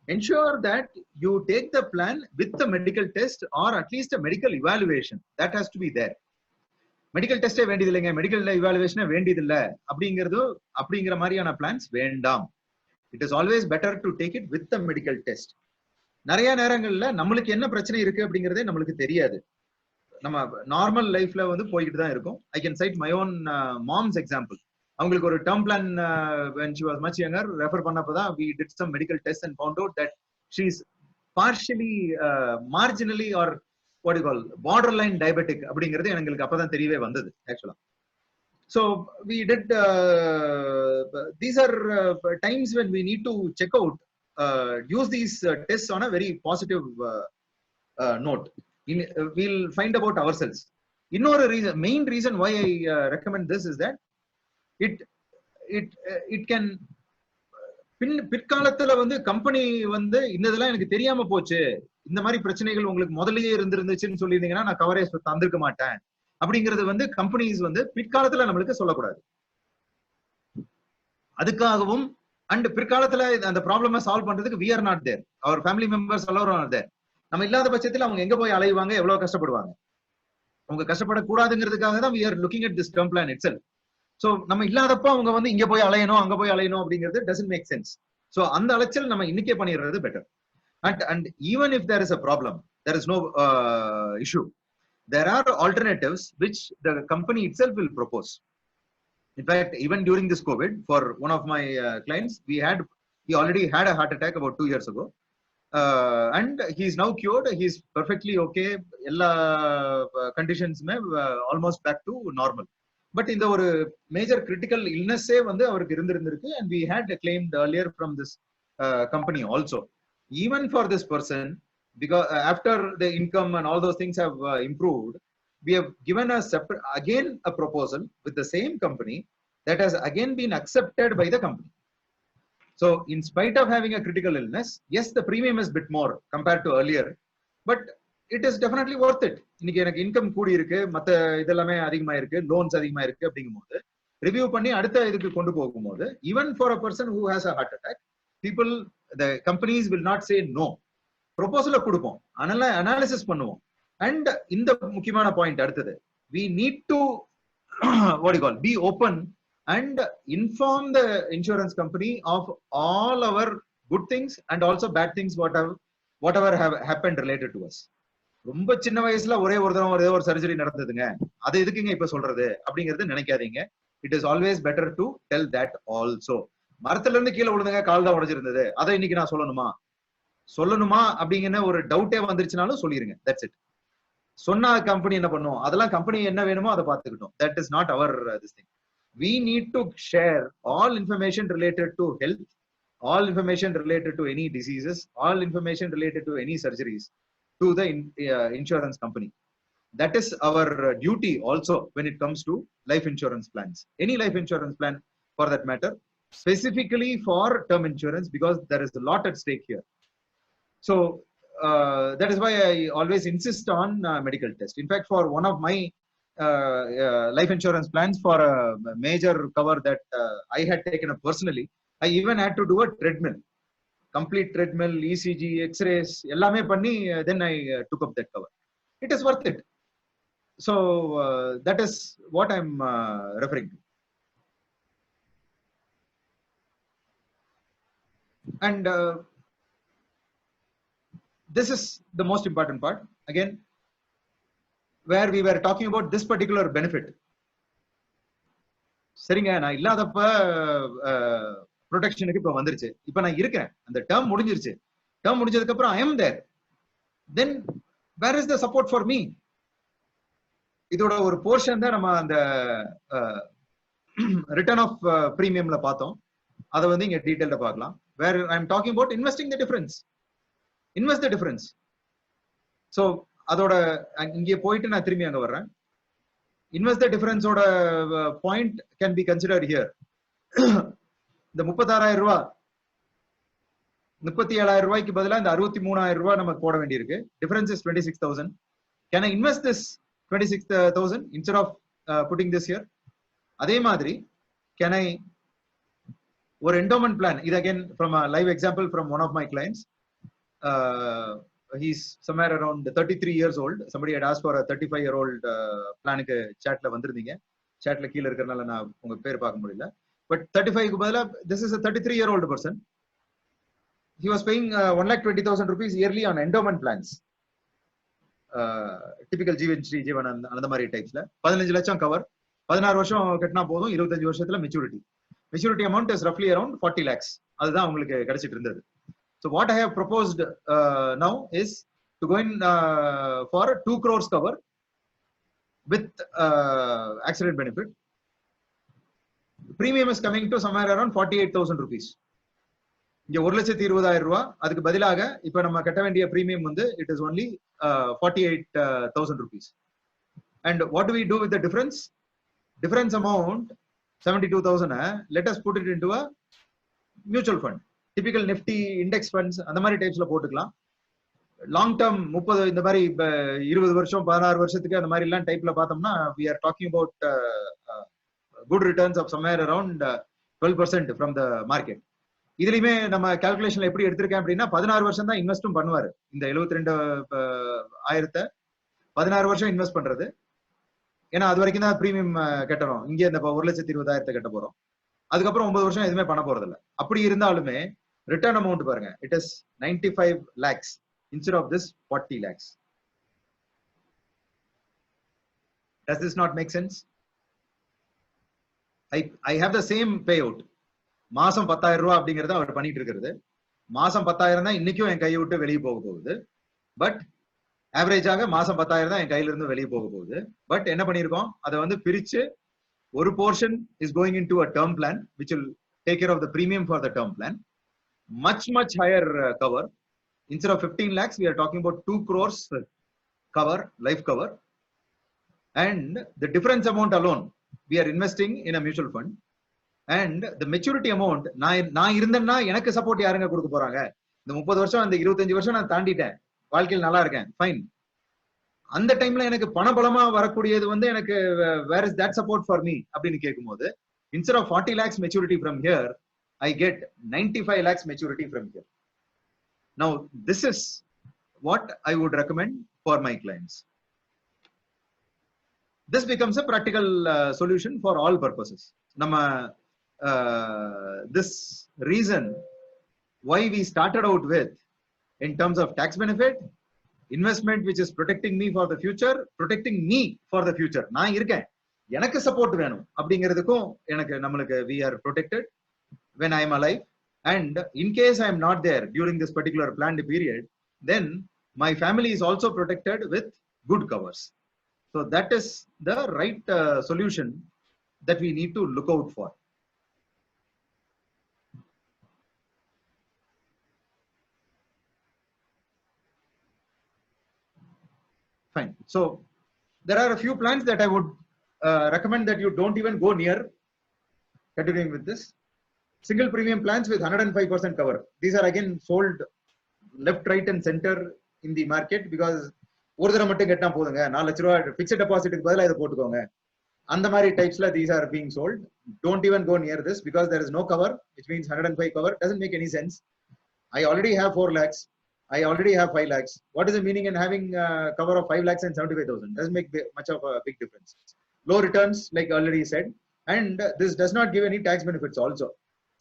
ensure that you take the plan with the medical test or at least a medical evaluation. That has to be there. Medical test வேண்டியதில்லைங்க, medical evaluation வேண்டியதில்லை அப்படிங்கிற மாதிரியான plans வேண்டாம். It is always better to take it with the medical test. நிறைய நேரங்கள்ல நம்மளுக்கு என்ன பிரச்சனை இருக்கு அப்படிங்கிறதே நம்மளுக்கு தெரியாது. நம்ம நார்மல் லைஃப்ல வந்து போய்கிட்டு தான் இருக்கும். I can cite my own mom's example. அவங்களுக்கு ஒரு term plan when she was much younger refer பண்ணப்பதான் we did some medical tests and found out that she is partially marginally or what you call borderline diabetic அப்படிங்கிறது எங்களுக்கு அப்பதான் தெரியவே வந்தது ஆக்சுவலா. So we did these are times when we need to check out use these tests on a very positive note. We'll find about ourselves. இன்னொரு reason, main reason why I recommend this is that it can பிற்காலத்துல வந்து company வந்து இன்னதெல்லாம் எனக்கு தெரியாம போச்சு, இந்த மாதிரி பிரச்சனைகள் உங்களுக்கு முதல்லயே இருந்துச்சுன்னு சொல்லியிருந்தீங்கன்னா நான் கவரேஜ் தந்திருக்க மாட்டேன் அப்படிங்கிறது வந்து கம்பெனிஸ் வந்து பிற்காலத்துல நம்மளுக்கு சொல்லக்கூடாது. அதுக்காகவும் அண்ட் பிற்காலத்துல அந்த ப்ராப்ளமை சால்வ் பண்றதுக்கு we are not there, our family members எல்லாரும் are there. நம்ம இல்லாத பட்சத்துல அவங்க எங்க போய் அலைவாங்க, எவ்வளவு கஷ்டப்படுவாங்க. அவங்க கஷ்டப்படக்கூடாதுங்கிறதுக்காக தான் we are looking at this term plan itself. So நம்ம இல்லாதப்ப அவங்க வந்து இங்க போய் அலையணும் அங்க போய் அலையணும் அப்படிங்கிறது doesn't make sense. So அந்த அலைச்சல் நம்ம இன்னைக்கே பண்ணிடுறது better. And even if there is a problem, there is no issue. There are alternatives which the company itself will propose. In fact, even during this COVID, for one of my clients, he already had a heart attack about 2 years ago. And he is now cured. He is perfectly okay. All conditions almost back to normal. But in the major critical illness and we had claimed earlier from this company also. Even for this person, because after the income and all those things have improved, we have given a separate, again a proposal with the same company that has again been accepted by the company. So in spite of having a critical illness, yes, the premium is a bit more compared to earlier, but it is definitely worth it. இன்னைக்கு எனக்கு income கூடி இருக்கு, மத்த இதெல்லாமே அதிகமா இருக்கு, loans அதிகமா இருக்கு அப்படிங்கும்போது ரிவ்யூ பண்ணி அடுத்த இதுக்கு கொண்டு போகும்போது even for a person who has a heart attack, people, the companies will not say no. ப்ரொபோசலை கொடுப்போம், அனாலிசிஸ் பண்ணுவோம். அண்ட் இந்த முக்கியமான பாயிண்ட் அடுத்தது, we need to what you call be open and inform the insurance company of all our good things and also bad things whatever have happened related to us. ரொம்ப சின்ன வயசுல ஒரே ஒரு surgery நடந்ததுங்க, அது எதுக்குங்க இப்ப சொல்றது அப்படிங்கறது நினைக்காதீங்க. It is always better to tell that also. மரத்துல இருந்து கீழே விழுந்துங்க, கால் தான் உடைஞ்சிருந்தது, அதை இன்னைக்கு நான் சொல்லணுமா அப்படிங்கிற ஒரு டவுட்டே வந்துருச்சுனாலும் சொல்லிருங்க. That's it. சொன்னா கம்பெனி என்ன பண்ணும், அதெல்லாம் கம்பெனி என்ன வேணுமோ அதை பார்த்துக்கிட்டோம். That is not our this thing. We need to share all information related to health, all information related to any diseases, all information related to any surgeries to the insurance company. That is our duty also when it comes to life insurance plans. Any life insurance plan for that matter, specifically for term insurance, because there is a lot at stake here. So that is why I always insist on medical test. In fact, for one of my life insurance plans for a major cover that I had taken up personally, I even had to do a treadmill, complete treadmill, ECG, X-rays, ellame panni, then I took up that cover. It is worth it. So that is what I'm referring to. And this is the most important part, again, where we were talking about this particular benefit. சரிங்க, நான் இல்லாதப்ப ப்ரொடெக்ஷனுக்கு இப்ப வந்துருச்சு, இப்ப நான் இருக்கிறேன், அந்த term முடிஞ்சிருச்சு, டேர்ம் முடிஞ்சதுக்கு அப்புறம் I am there, then where is the support for me? இதோட ஒரு போர்ஷன் தான் நம்ம அந்த ரிட்டர்ன் ஆஃப் பிரீமியம்ல பார்த்தோம். அதை வந்து இங்க டீடைல்ல பார்க்கலாம். where I am talking about investing the difference. Invest the difference. So அதோட இங்கே போயிட்டு நான் திரும்பி அங்க வர்றேன். Invest the difference ஓட point can be considered here. இந்த 36,000 ரூபாய் 37,000 ரூபாய்க்கு பதிலா இந்த 63,000 ரூபாய் நமக்கு போட வேண்டியிருக்கு. Difference is 26,000. Can I invest this 26,000 instead of putting this here? அதே மாதிரி can I ஒரு endowment plan, இது again from a live example from one of my clients. He's somewhere around 33 years old. Somebody had asked for a 35-year-old plan க்கு chatல வந்திருந்தீங்க. chatல கீழ இருக்கறனால நான் உங்க பேர் பார்க்க முடியல. But 35 க்கு பதிலா this is a 33-year-old person. He was paying 1,20,000 rupees yearly on endowment plans. Typical ஜீவன் ஸ்ரீ ஜீவன் அந்த மாதிரி டைப்ஸ்ல 15 லட்சம் கவர், 16 வருஷம் கட்டினா போதும், 25 வருஷத்துல maturity amount is roughly around 40 lakhs. அதுதான் உங்களுக்கு கிடைச்சிட்டு இருந்தது. So what I have proposed now is to go in for 2 crores cover with accident benefit. Premium is coming to somewhere around 48,000 rupees. இங்க 1,20,000 ரூபாய். அதுக்கு பதிலாக இப்ப நம்ம கட்ட வேண்டிய பிரீமியம் வந்து it is only 48,000 rupees. And what do we do with the difference amount 72,000? Let us put it into a mutual fund, typical nifty index funds அந்த மாதிரி டைப்ஸ்ல போட்டுக்கலாம். லாங் டேர்ம் 30 இந்த மாதிரி 20 வருஷம் 16 வருஷத்துக்கு அந்த மாதிரி எல்லாம் டைப்ல பார்த்தோம்னா we are talking about good returns of somewhere around 12% from the market. இதுலயுமே நம்ம கால்குலேஷன்ல எப்படி எடுத்திருக்கேன் அப்படின்னா 16 வருஷம் தான் இன்வெஸ்டும் பண்ணுவாரு. இந்த 72,000 16 வருஷம் இன்வெஸ்ட் பண்றது. ஏன்னா அது வரைக்கும் தான் பிரீமியம் கட்டணும். இங்க இந்த 1,20,000 கட்ட போறோம். அதுக்கப்புறம் 9 வருஷம் எதுவுமே பண்ண போறது இல்லை. அப்படி இருந்தாலுமே ரிட்டர்ன் அமௌண்ட் பாருங்க, it is 95 lakhs instead of this 40 lakhs. Does this not make sense? I have the same payout. மாசம் 10,000 ரூபாய் அப்படிங்கறத அவர் பண்ணிட்டு இருக்கிறது. மாசம் 10,000 தான் இன்னைக்கும் என் கையை விட்டு வெளியே போக போகுது. பட் ஆவரேஜாக மாசம் 10,000 தான் என் கையில இருந்து வெளியே போக போகுது. பட் என்ன பண்ணிருக்கோம், அதை வந்து பிரிச்சு ஒரு portion is going into a term plan which will take care of the premium for the term plan. Much higher cover. Instead of 15 lakhs, we are talking about 2 crores cover, life cover. And the difference amount alone, we are investing in a mutual fund. And the maturity amount, நான் இருந்தேன்னா எனக்கு support யாருங்க கொடுக்க போறாங்க? இந்த 30 வருஷம் அந்த 25 வருஷம் நான் தாண்டிட்டேன், வாழ்க்கையில் நல்லா இருக்கேன், ஃபைன். அந்த டைம்ல எனக்கு பணபலமா வரக்கூடியது வந்து எனக்கு where is that support for me அப்படின்னு கேட்கும்போது, instead of 40 lakhs maturity from here, I get 95 lakhs maturity from here. Now this is what I would recommend for my clients. This becomes a practical solution for all purposes. நம்ம this reason why we started out with in terms of tax benefit, investment which is protecting me for the future, நான் இருக்கேன், எனக்கு support வேணும் அப்படிங்கிறதுக்கும் எனக்கு நம்மளுக்கு we are protected when I am alive, and in case I am not there during this particular planned period, then my family is also protected with good covers. So that is the right solution that we need to look out for. Fine. So there are a few plans that I would recommend that you don't even go near. Continuing with this, single premium plans with 105% cover. These are again sold left, right and center in the market because ஒரு தடவை மட்டும் கட்டினா போதுங்க, 4 லட்ச ரூபாய் fixed டெபாசிட்டுக்கு பதிலா இதை போட்டுக்கோங்க, அந்த மாதிரி டைப்ஸ்ல these are being sold. Don't even go near this because there is no cover, which means 105 cover doesn't make any sense. I already have 4 lakhs. I already have 5 lakhs. What is the meaning in having cover of 5 lakhs and 75,000? Doesn't make much of a big difference. Low returns, like already said, and this does not give any tax benefits also.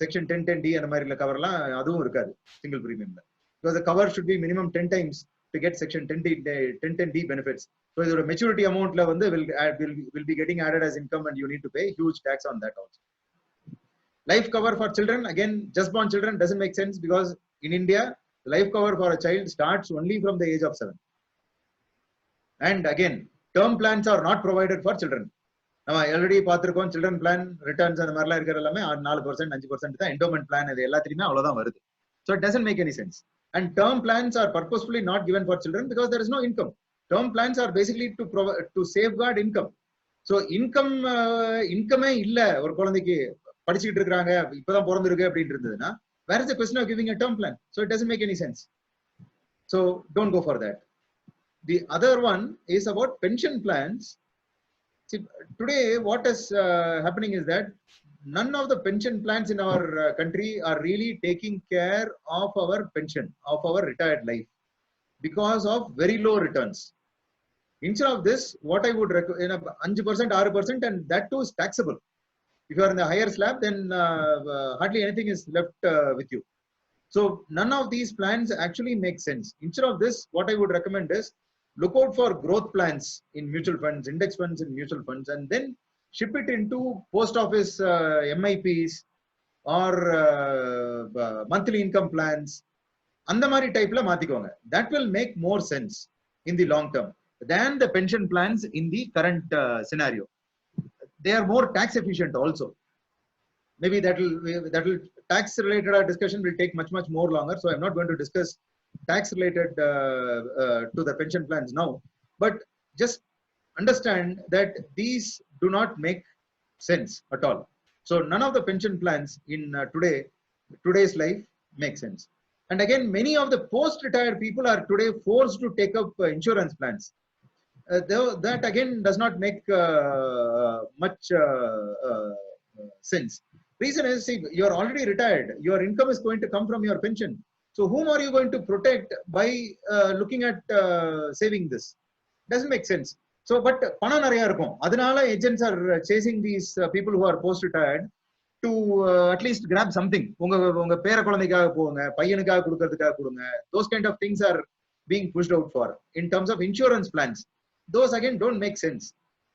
Section 1010D and the marila cover la aduvum irukadu single premium la, because the cover should be minimum 10 times to get section 1010D benefits. So the maturity amount la vandu will be getting added as income and you need to pay huge tax on that also. Life cover for children, again just born children doesn't make sense because in India life cover for a child starts only from the age of 7. And again term plans are not provided for children. நம்ம already பார்த்திருக்கோம், children plan returns அந்த மாதிரிலாம் இருக்கிற எல்லாமே 4% 5% தான். Endowment plan இது எல்லாத்துலயுமே அவ்வளவுதான் வருது. So it doesn't make any sense. And term plans are purposefully not given for children because there is no income. Term plans are basically to safeguard income. So income இல்ல ஒரு குழந்தைக்கு படிச்சுட்டு இருக்காங்க, இப்பதான் பிறந்திருக்கு அப்படின்னு இருந்ததுன்னா where is the question of giving a term plan? So it doesn't make any sense. So don't go for that. The other one is about pension plans. See, today what is happening is that none of the pension plans in our country are really taking care of our pension, of our retired life, because of very low returns. Instead of this, what I would recommend, 5%, 6%, and that too is taxable. If you are in the higher slab, then hardly anything is left with you. So none of these plans actually make sense. Instead of this, what I would recommend is look out for growth plans in mutual funds, index funds in mutual funds, and then ship it into post office MIPs or monthly income plans. அந்த மாதிரி டைப்ல மாத்திக்கோங்க. That will make more sense in the long term than the pension plans in the current scenario. They are more tax efficient also. Maybe that will tax related discussion will take much more longer. So I'm not going to discuss tax related to the pension plans now. But just understand that these do not make sense at all. So none of the pension plans in today's life make sense. And again, many of the post-retired people are today forced to take up insurance plans. That again does not make much sense. Reason is, see, you are already retired. Your income is going to come from your pension. So whom are you going to protect by looking at saving this? Doesn't make sense. So, but பணம் நிறைய இருக்கும். அதனால agents are chasing these people who are post-retired to at least grab something. உங்க பேர குழந்தைக்காக போங்க, பையனுக்காக கொடுக்கிறதுக்காக கொடுங்க. Those kind of things are being pushed out for. In terms of insurance plans, those again don't make sense.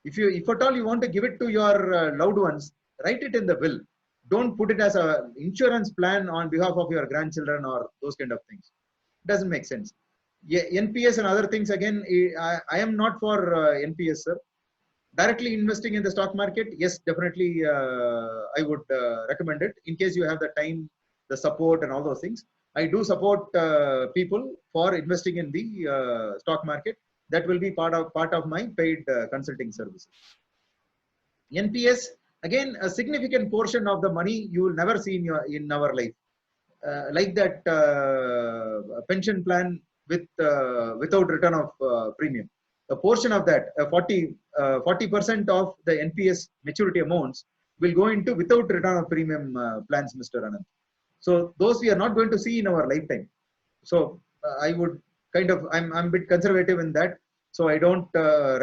If at all you want to give it to your loved ones, write it in the will. Don't put it as a insurance plan on behalf of your grandchildren or those kind of things. Doesn't make sense. Yeah, NPS and other things, again, I am not for NPS, sir. Directly investing in the stock market, yes, definitely I would recommend it in case you have the time, the support and all those things. I do support people for investing in the stock market. That will be part of my paid consulting services. NPS, again, a significant portion of the money you will never see in our life. Like that pension plan without return of premium. A portion of that, 40% of the NPS maturity amounts will go into without return of premium plans, Mr. Anand. So those we are not going to see in our lifetime. So I would I'm a bit conservative in that. So I don't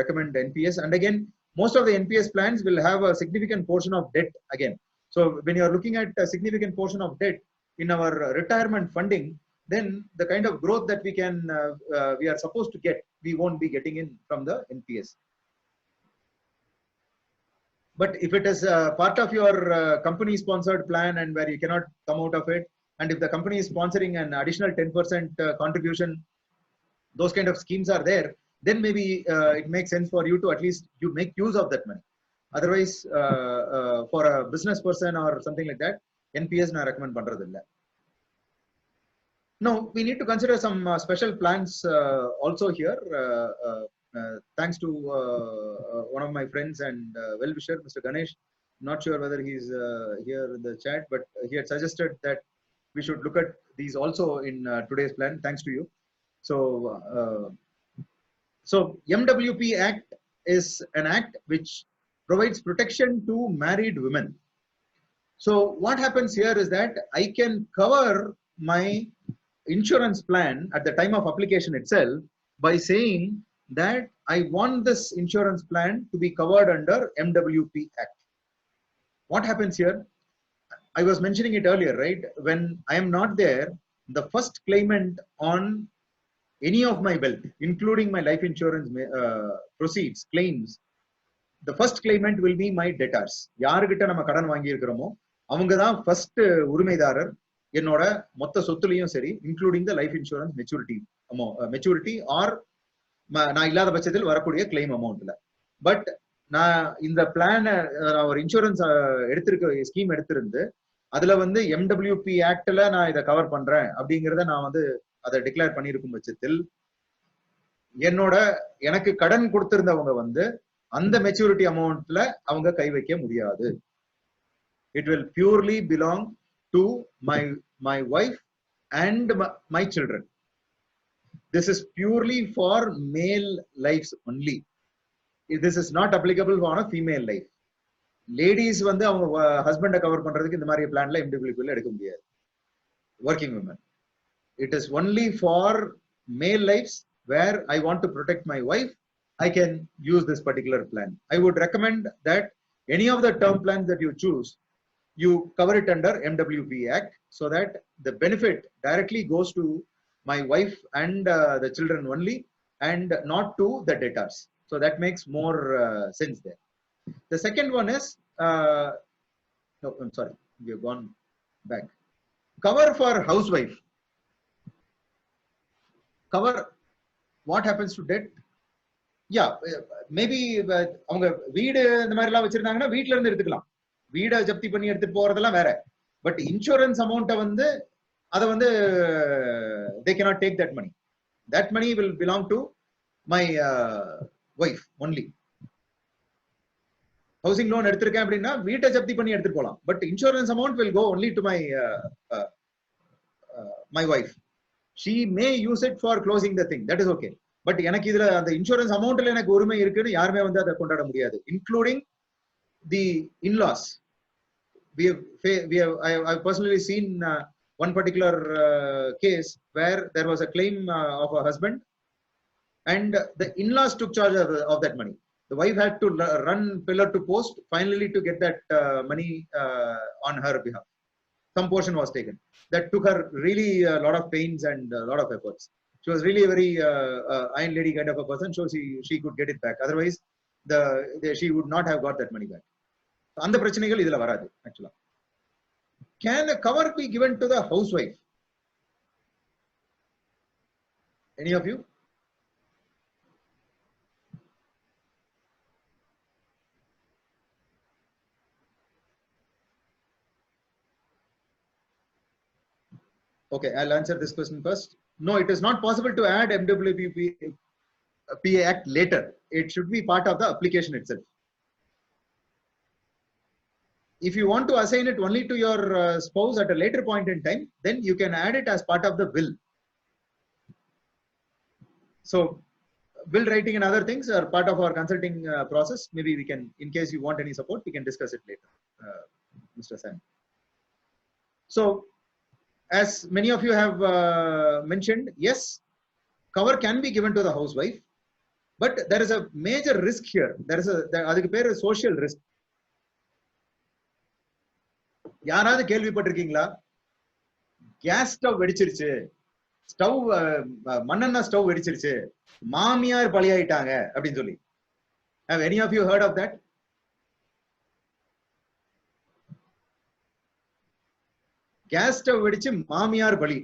recommend NPS. And again, most of the NPS plans will have a significant portion of debt again. So when you are looking at a significant portion of debt in our retirement funding, then the kind of growth that we are supposed to get, we won't be getting in from the NPS. But if it is part of your company sponsored plan and where you cannot come out of it, and if the company is sponsoring an additional 10% contribution, those kind of schemes are there, then maybe it makes sense for you to at least you make use of that money. Otherwise, for a business person or something like that, NPS na recommend pandradilla. Now, we need to consider some special plans also here. Thanks to one of my friends and well-wisher, Mr. Ganesh. Not sure whether he's here in the chat, but he had suggested that we should look at these also in today's plan. Thanks to you. So MWP Act is an act which provides protection to married women. So what happens here is that I can cover my insurance plan at the time of application itself by saying that I want this insurance plan to be covered under MWP Act. What happens here? I was mentioning it earlier, right? When I am not there, the first claimant on any of my wealth, including my life insurance proceeds, claims, the first claimant will be my debtors. யாருகிட்ட நம்ம கடன் வாங்கி இருக்கிறோமோ அவங்க தான் first உரிமைதாரர் என்னோட மொத்த சொத்துலையும் சரி, including the life insurance maturity or நான் இல்லாத பட்சத்தில் வரக்கூடிய கிளைம் அமௌண்ட்ல. பட் நான் இந்த பிளான் ஒரு இன்சூரன்ஸ் ஸ்கீம் எடுத்திருந்து அதுல MWP ஆக்ட்ல நான் இதை கவர் பண்றேன் அப்படிங்கிறத நான் அதை டிக்ளேர் பண்ணியிருக்கும் பட்சத்தில் எனக்கு கடன் கொடுத்திருந்தவங்க அந்த மெச்சூரிட்டி அமௌண்ட்ல அவங்க கை வைக்க முடியாது. It will purely belong to my wife and my children. This is purely for male lives only. This is not applicable for a female life. Ladies அவங்க ஹஸ்பண்ட கவர் பண்றதுக்கு இந்த மாதிரி பிளான்ல MWP எடுக்க முடியாது. Working women. It is only for male lives where I want to protect my wife. I can use this particular plan. I would recommend that any of the term plans that you choose, you cover it under MWP Act so that the benefit directly goes to my wife and the children only and not to the debtors. So that makes more sense there. The second one is, no, I'm sorry, we have gone back. Cover for housewife. Cover what happens to debt. Yeah, maybe அவங்க வீடு இந்த மாதிரி எல்லாம் வச்சிருந்தாங்கன்னா வீட்ல இருந்து எடுத்துக்கலாம், வீடை ஜப்தி பண்ணி எடுத்துட்டு போறதெல்லாம் வேற. பட் இன்சூரன்ஸ் அமௌண்ட்டை வந்து அதை வந்து they cannot take that money. That money will belong to my wife only. Housing loan எடுத்திருக்கேன் அப்படின்னா வீட்டை ஜப்தி பண்ணி எடுத்துட்டு போகலாம், but insurance amount will go only to my wife. She may use it for closing the thing, that is okay. But எனக்கு இதுல அந்த இன்சூரன்ஸ் அமௌண்ட்ல எனக்கு உரிமை இருக்குன்னு யாருமே வந்து அதை கொண்டாட முடியாது, including the in-laws. I've personally seen one particular case where there was a claim of a husband and the in-laws took charge of that money. The wife had to run pillar to post finally to get that money on her behalf. Some portion was taken. That took her really a lot of pains and a lot of efforts. She was really a very iron lady kind of a person, so she could get it back. Otherwise, she would not have got that money back. அந்த பிரச்சனைகள் இதுல வராது. Actually, can a cover be given to the housewife? Any of you? Okay, I'll answer this question first. No, it is not possible to add MWPA Act later. It should be part of the application itself. If you want to assign it only to your spouse at a later point in time, then you can add it as part of the will. So, will writing and other things are part of our consulting process. Maybe we can, in case you want any support, we can discuss it later, Mr. Sam. So, as many of you have mentioned, yes, cover can be given to the housewife, but there is a major risk here. There is a social risk. யாராவது கேள்விப்பட்டிருக்கீங்களா? Gas stove வெடிச்சிருச்சு, மண்ணெண்ணெய் stove வெடிச்சிருச்சு, மாமியார் பலியாயிட்டாங்க அப்படின்னு சொல்லி. Have any of you heard of that? Gas stove வெடிச்சு மாமியார் பலி,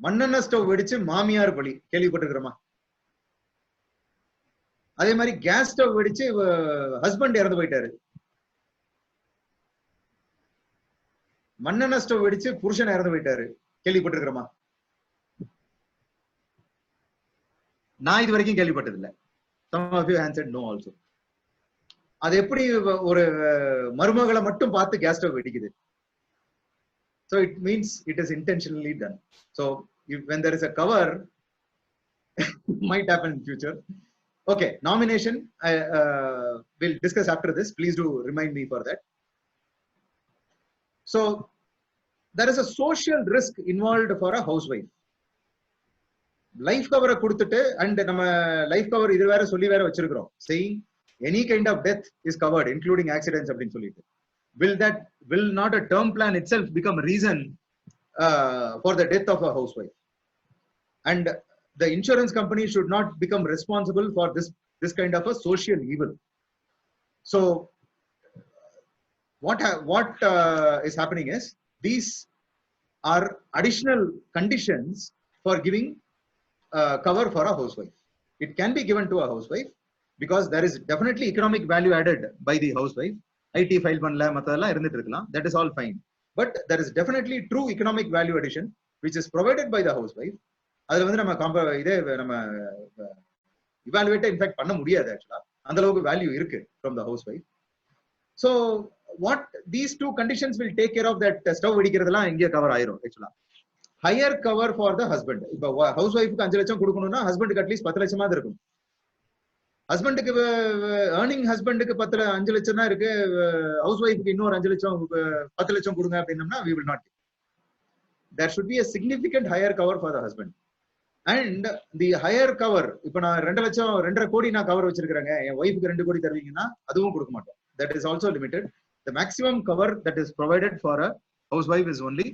மண்ணெண்ணெய் ஸ்டவ் வெடிச்சு மாமியார் பலி கேள்விப்பட்டிருக்கிறோமா? அதே மாதிரி கேஸ் ஸ்டவ் வெடிச்சு ஹஸ்பண்ட் இறந்து போயிட்டாரு, மண்ணெண்ணெய் ஸ்டவ் வெடிச்சு புருஷன் இறந்து போயிட்டாரு கேள்விப்பட்டிருக்கிறோமா? நான் இது வரைக்கும் கேள்விப்பட்டதில்லை. Some of you answered no also. அது எப்படி ஒரு மருமகளை மட்டும் பார்த்து கேஸ் ஸ்டவ் வெடிக்குது? So it means it is intentionally done. So when there is a cover, might happen in future. Okay, nomination we'll discuss after this. Please do remind me for that. So there is a social risk involved for a housewife. Life cover கொடுத்துட்டு and நம்ம life cover இது வேற சொல்லி வேற வச்சிருக்கிறோம், saying any kind of death is covered including accidents அப்படின்னு சொல்லிட்டு. Will not a term plan itself become a reason for the death of a housewife? And the insurance company should not become responsible for this kind of a social evil. So what is happening is these are additional conditions for giving cover for a housewife. It can be given to a housewife because there is definitely economic value added by the housewife. IT file பண்ணல மத்ததெல்லாம் இருந்துட்டு இருக்கலாம், that is all fine, but there is definitely true economic value addition which is provided by the housewife. அதுல வந்து நம்ம இதே நம்ம evaluate in fact பண்ண முடியாது, actually அந்த அளவுக்கு வேல்யூ இருக்கு from the housewife. So what these two conditions will take care of that stove வெடிக்கிறதெல்லாம் இங்கே கவர் ஆயிரும். actually higher cover for the husband. இப்போ ஹவுஸ்வைஃப்க்கு 5 லட்சம் கொடுக்கணும்னா ஹஸ்பண்டுக்கு அட்லீஸ்ட் 10 லட்சமாவது இருக்கும். ஹஸ்பண்டுக்கு ஏர்னிங் ஹஸ்பண்டுக்கு 5 லட்சம் தான் இருக்கு, ஹவுஸ் ஒய்ஃப்க்கு இன்னொரு 5 லட்சம் 10 லட்சம் கொடுங்க அப்படின்னம்னா we will not give. There should be a significant higher cover for the husband. And the higher cover, இப்போ நான் 2 லட்சம் 2.5 கோடி நான் கவர் வச்சிருக்கிறேங்க, என் ஒய்ஃப்க்கு 2 கோடி தருவீங்கன்னா அதுவும் கொடுக்க மாட்டோம். That is also limited. The maximum cover that is provided for a housewife is only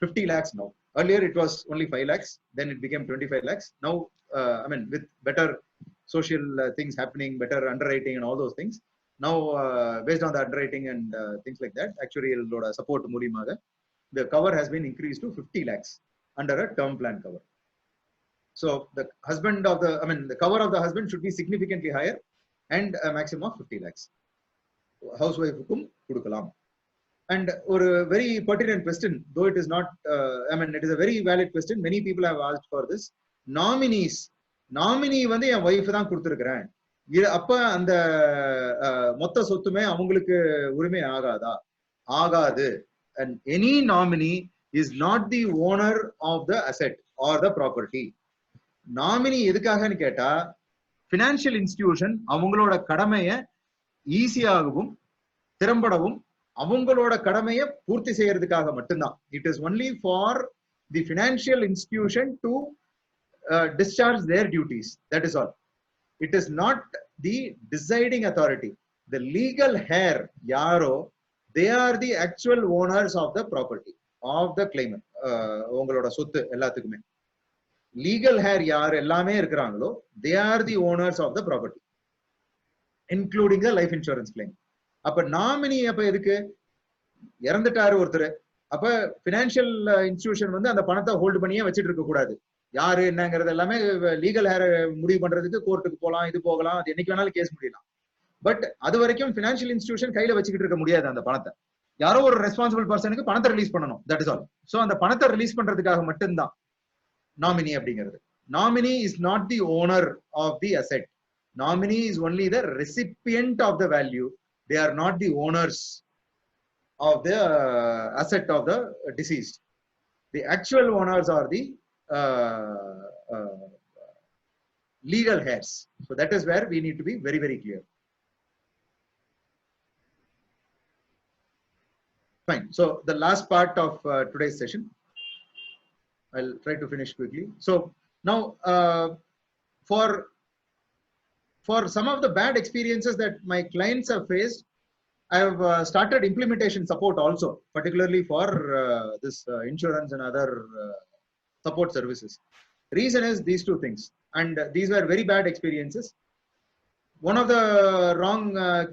50 lakhs now. Earlier it was only 5 lakhs, then it became 25 lakhs. Now, with better social things happening, better underwriting and all those things, Now, based on the underwriting and things like that, actuarial support மூலியமாக the cover has been increased to 50 lakhs under a term plan cover. So the husband of the, I mean, the cover of the husband should be significantly higher and a maximum of 50 lakhs. Housewife kum kudukalam. And a very pertinent question, though it is not, I mean, it is a very valid question. Many people have asked for this. Nominees, nominee வந்து என் wife தான் கொடுத்திருக்கிறேன். அப்ப அந்த மொத்த சொத்துமே அவங்களுக்கு உரிமை ஆகாதா? ஆகாது. And any nominee is not the owner of the asset or the property. Nominee எதுக்காகன்னு கேட்டா financial institution அவங்களோட கடமையை ஈஸியாகவும் திறம்படவும் அவங்களோட கடமையை பூர்த்தி செய்யறதுக்காக மட்டும்தான். It is only for the financial institution to discharge their duties. That is all. It is not the deciding authority. The legal heir yaro, they are the actual owners of the property of the claimant. உங்களோட சொத்து எல்லாத்துக்குமே legal heir யார் எல்லாமே இருக்கிறாங்களோ they are the owners of the property, including the life insurance claim. அப்ப nominee அப்ப எதுக்கு? இறந்துட்டாரு ஒருத்தர், அப்ப பினான்சியல் இன்ஸ்டிடியூஷன் வந்து அந்த பணத்தை ஹோல்டு பண்ணியே வச்சுட்டு இருக்க கூடாது. யாரு என்னங்கிறது எல்லாமே லீகல் ஹேர் முடிவு பண்றதுக்கு கோர்ட்டுக்கு போகலாம், இது போகலாம், அது என்னைக்கு வேணாலும் கேஸ் முடியலாம். பட் அது வரைக்கும் பினான்சியல் இன்ஸ்டிடியூஷன் கையில வச்சுக்கிட்டு இருக்க முடியாது. அந்த பணத்தை யாரோ ஒரு ரெஸ்பான்சிபிள் பர்சனுக்கு பணத்தை ரிலீஸ் பண்ணணும். That is all. சோ அந்த பணத்தை ரிலீஸ் பண்றதுக்காக மட்டும்தான் நாமினி அப்படிங்கிறது. Nominee is not the owner of the asset. Nominee is only the recipient of the value. They are not the owners of the asset of the deceased. The actual owners are the legal heirs. So that is where we need to be very, very clear. Fine. So the last part of today's session, I'll try to finish quickly. So now for some of the bad experiences that my clients have faced, I have started implementation support also, particularly for this insurance and other support services. Reason is these two things, and these were very bad experiences. One of the wrong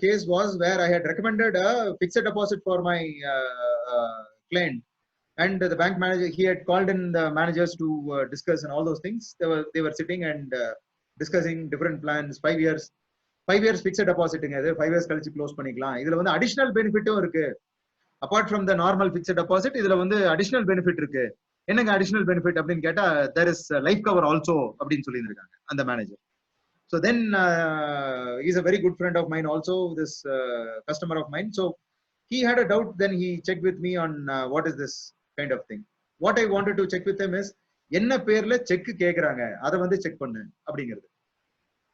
case was where I had recommended a fixed deposit for my client, and the bank manager, he had called in the managers to discuss and all those things. They were sitting and discussing different plans. 5 years fixed deposit, 5 years கழிச்சு close பண்ணிக்கலாம். இதுல வந்து additional பெனிஃபிட்டும் இருக்கு. Apart from the normal fixed deposit இதுல வந்து additional benefit இருக்கு. என்னங்க additional benefit அப்படின்னு கேட்டா, there is life cover also அப்படின்னு சொல்லியிருக்காங்க அந்த manager. So then he's a very good friend of mine also, this customer of mine. So he had a doubt, then he checked with me on what is this kind of thing. What I wanted to check with him is என்ன பேர்ல check கேக்குறாங்க, அதை வந்து check பண்ணு அப்படிங்கிறது.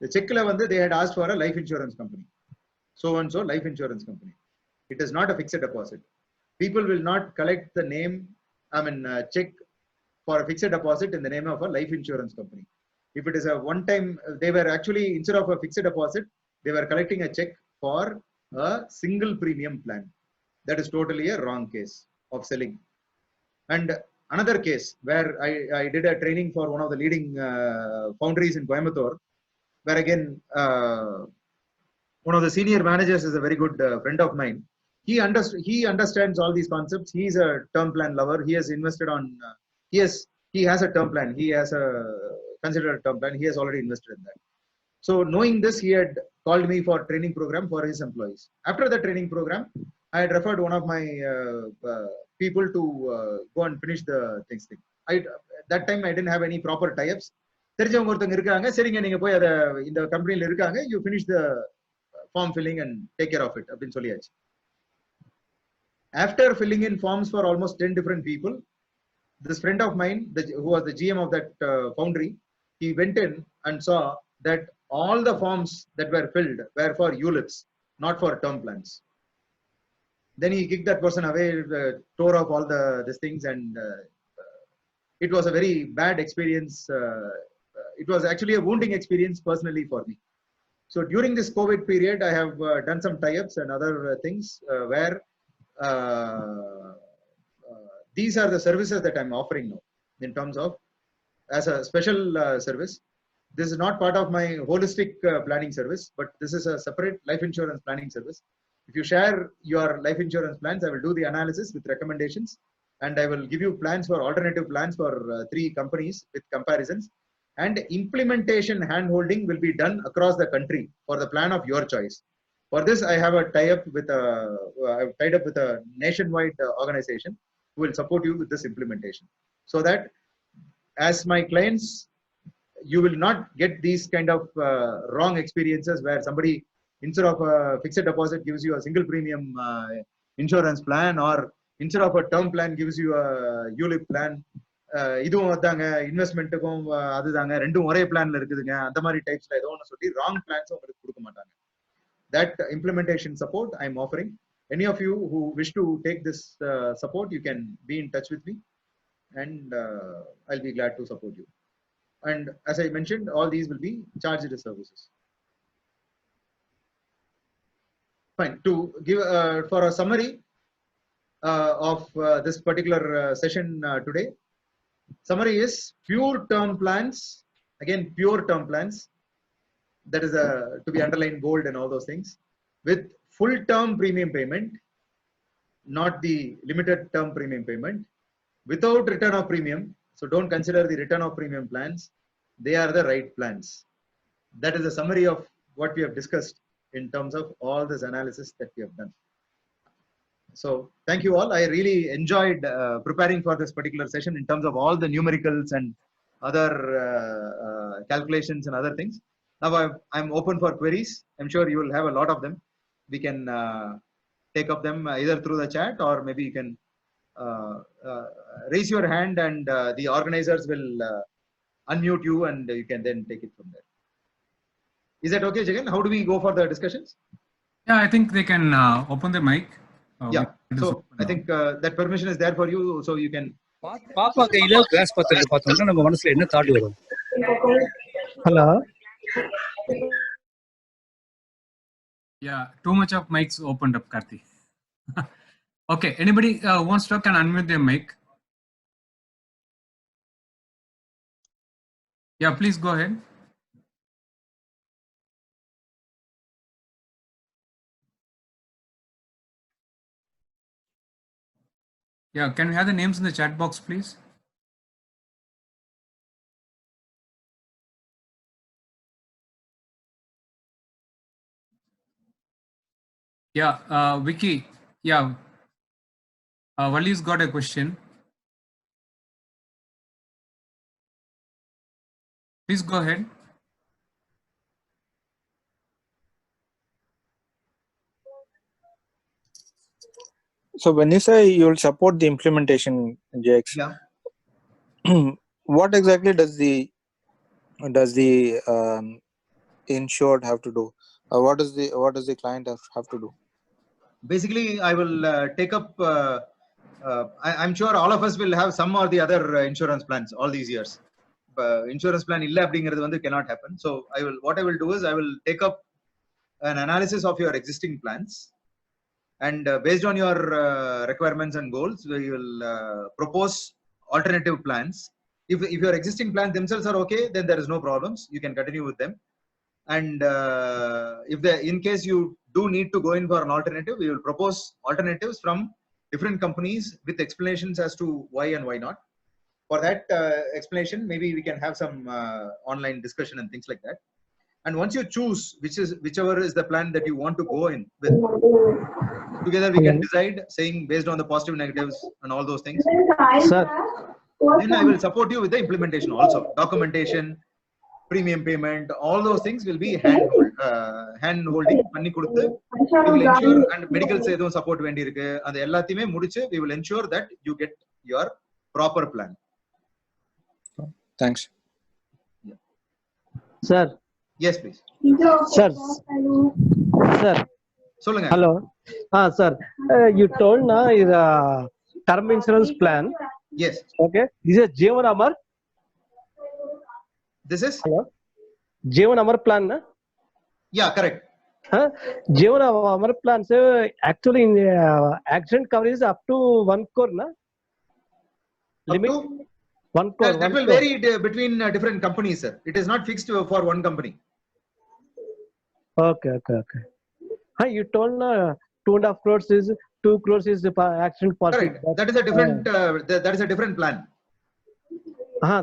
The checkல வந்து they had asked for a life insurance company, so and so life insurance company. It is not a fixed deposit. People will not collect the name, I mean check for a fixed deposit in the name of a life insurance company. If it is a one time, they were actually, instead of a fixed deposit, they were collecting a check for a single premium plan. That is totally a wrong case of selling. And another case where I did a training for one of the leading foundries in Coimbatore, where again one of the senior managers is a very good friend of mine. He understands all these concepts. He is a term plan lover. He has invested on he has a term plan. He has a considered term plan. He has already invested in that. So knowing this, he had called me for training program for his employees. After the training program, I had referred one of my people to go and finish the things. That time I didn't have any proper tie-ups. தெரிஞ்சவங்க ஒருத்தங்க இருக்காங்க, சரிங்க நீங்க போய் அத இந்த கம்பெனில இருக்காங்க, you finish the form filling and take care of it அப்படின்னு சொல்லியாச்சு. After filling in forms for almost 10 different people, this friend of mine, who was the GM of that foundry, he went in and saw that all the forms that were filled were for ULIPs, not for term plans. Then he kicked that person away, tore off all these things, and it was a very bad experience. It was actually a wounding experience personally for me. So during this COVID period, I have done some tie-ups and other things where these are the services that I'm offering now in terms of as a special service. This is not part of my holistic planning service, but this is a separate life insurance planning service. If you share your life insurance plans, I will do the analysis with recommendations, and I will give you plans for alternative plans for 3 companies with comparisons. And implementation handholding will be done across the country for the plan of your choice. For this, I have a tie-up with I've tied up with a nationwide organization who will support you with this implementation, so that as my clients, you will not get these kind of wrong experiences where somebody, instead of a fixed deposit, gives you a single premium insurance plan, or instead of a term plan gives you a ULIP plan. இதுவும் அதாங்க இன்வெஸ்ட்மெண்ட்டுக்கும் அதுதாங்க ரெண்டும் ஒரே பிளான்ல இருக்குதுங்க, அந்த மாதிரி டைப்ஸ்ல ஏதோ ஒன்று சொல்லி ராங் பிளான்ஸ் உங்களுக்கு கொடுக்க மாட்டாங்க. That implementation support I am offering. Any of you who wish to take this support, you can be in touch with me, and I'll be glad to support you. And as I mentioned, all these will be charged services. Fine. To give for a summary of this particular session today, summary is pure term plans. Again, pure term plans. That is to be underlined bold and all those things, with full term premium payment, not the limited term premium payment, without return of premium. So don't consider the return of premium plans. They are the right plans. That is a summary of what we have discussed in terms of all this analysis that we have done. So thank you all. I really enjoyed preparing for this particular session in terms of all the numericals and other calculations and other things. Now I'm open for queries. I'm sure you will have a lot of them. We can take up them either through the chat, or maybe you can raise your hand, and the organizers will unmute you, and you can then take it from there. Is that okay, Jagan? How do we go for the discussions? Yeah, I think they can open the mic. Yeah. So I think that permission is there for you, so you can. பாப்பா கையில class பாத்திரத்தை பார்த்தோம்னா நம்ம மனசுல என்ன thought வரும்? Hello. Yeah, too much of mics opened up, Karthi. Okay, anybody wants to can unmute their mic. Yeah, please go ahead. Yeah, can we have the names in the chat box, please? Yeah, Vicky. Yeah, Vali's got a question. Please go ahead. So when you say you will support the implementation, JX, Yeah. what exactly does the insured have to do? What does the client have to do? Basically, I will take up. I'm sure all of us will have some or the other insurance plans all these years. Insurance plan illa abdingiradhu vandu cannot happen. So what I will do is I will take up an analysis of your existing plans, and based on your requirements and goals, we will propose alternative plans. If your existing plans themselves are okay, then there is no problems. You can continue with them. And in case you do need to go in for an alternative, we will propose alternatives from different companies with explanations as to why and why not. For that explanation, maybe we can have some online discussion and things like that. And once you choose whichever is the plan that you want to go in with, together we can decide, saying based on the positive, negatives, and all those things. Sir, Then I will support you with the implementation also, documentation, premium payment, all those things will be hand holding பண்ணி கொடுத்து we will ensure, and medicals edhum support vendi irukku and ellathiyume mudichu we will ensure that you get your proper plan. thanks. Sir. Yes, please. Sir. Sir. சொல்லுங்க. Hello. Sir, you told na is a term insurance plan. Yes. Okay. This is Jeevan Amar. This is? Hello. Jeevan Amar plan na? Yeah, correct. Jeevan Amar plan, so actually in accident coverage is up to 1 crore na? Limit? 1 crore. That 1 will crore. vary between different companies, sir. It is not fixed for one company. Okay. You told 2.5 crores is 2 crores is the accident policy. Correct. That is a different. That is a different plan.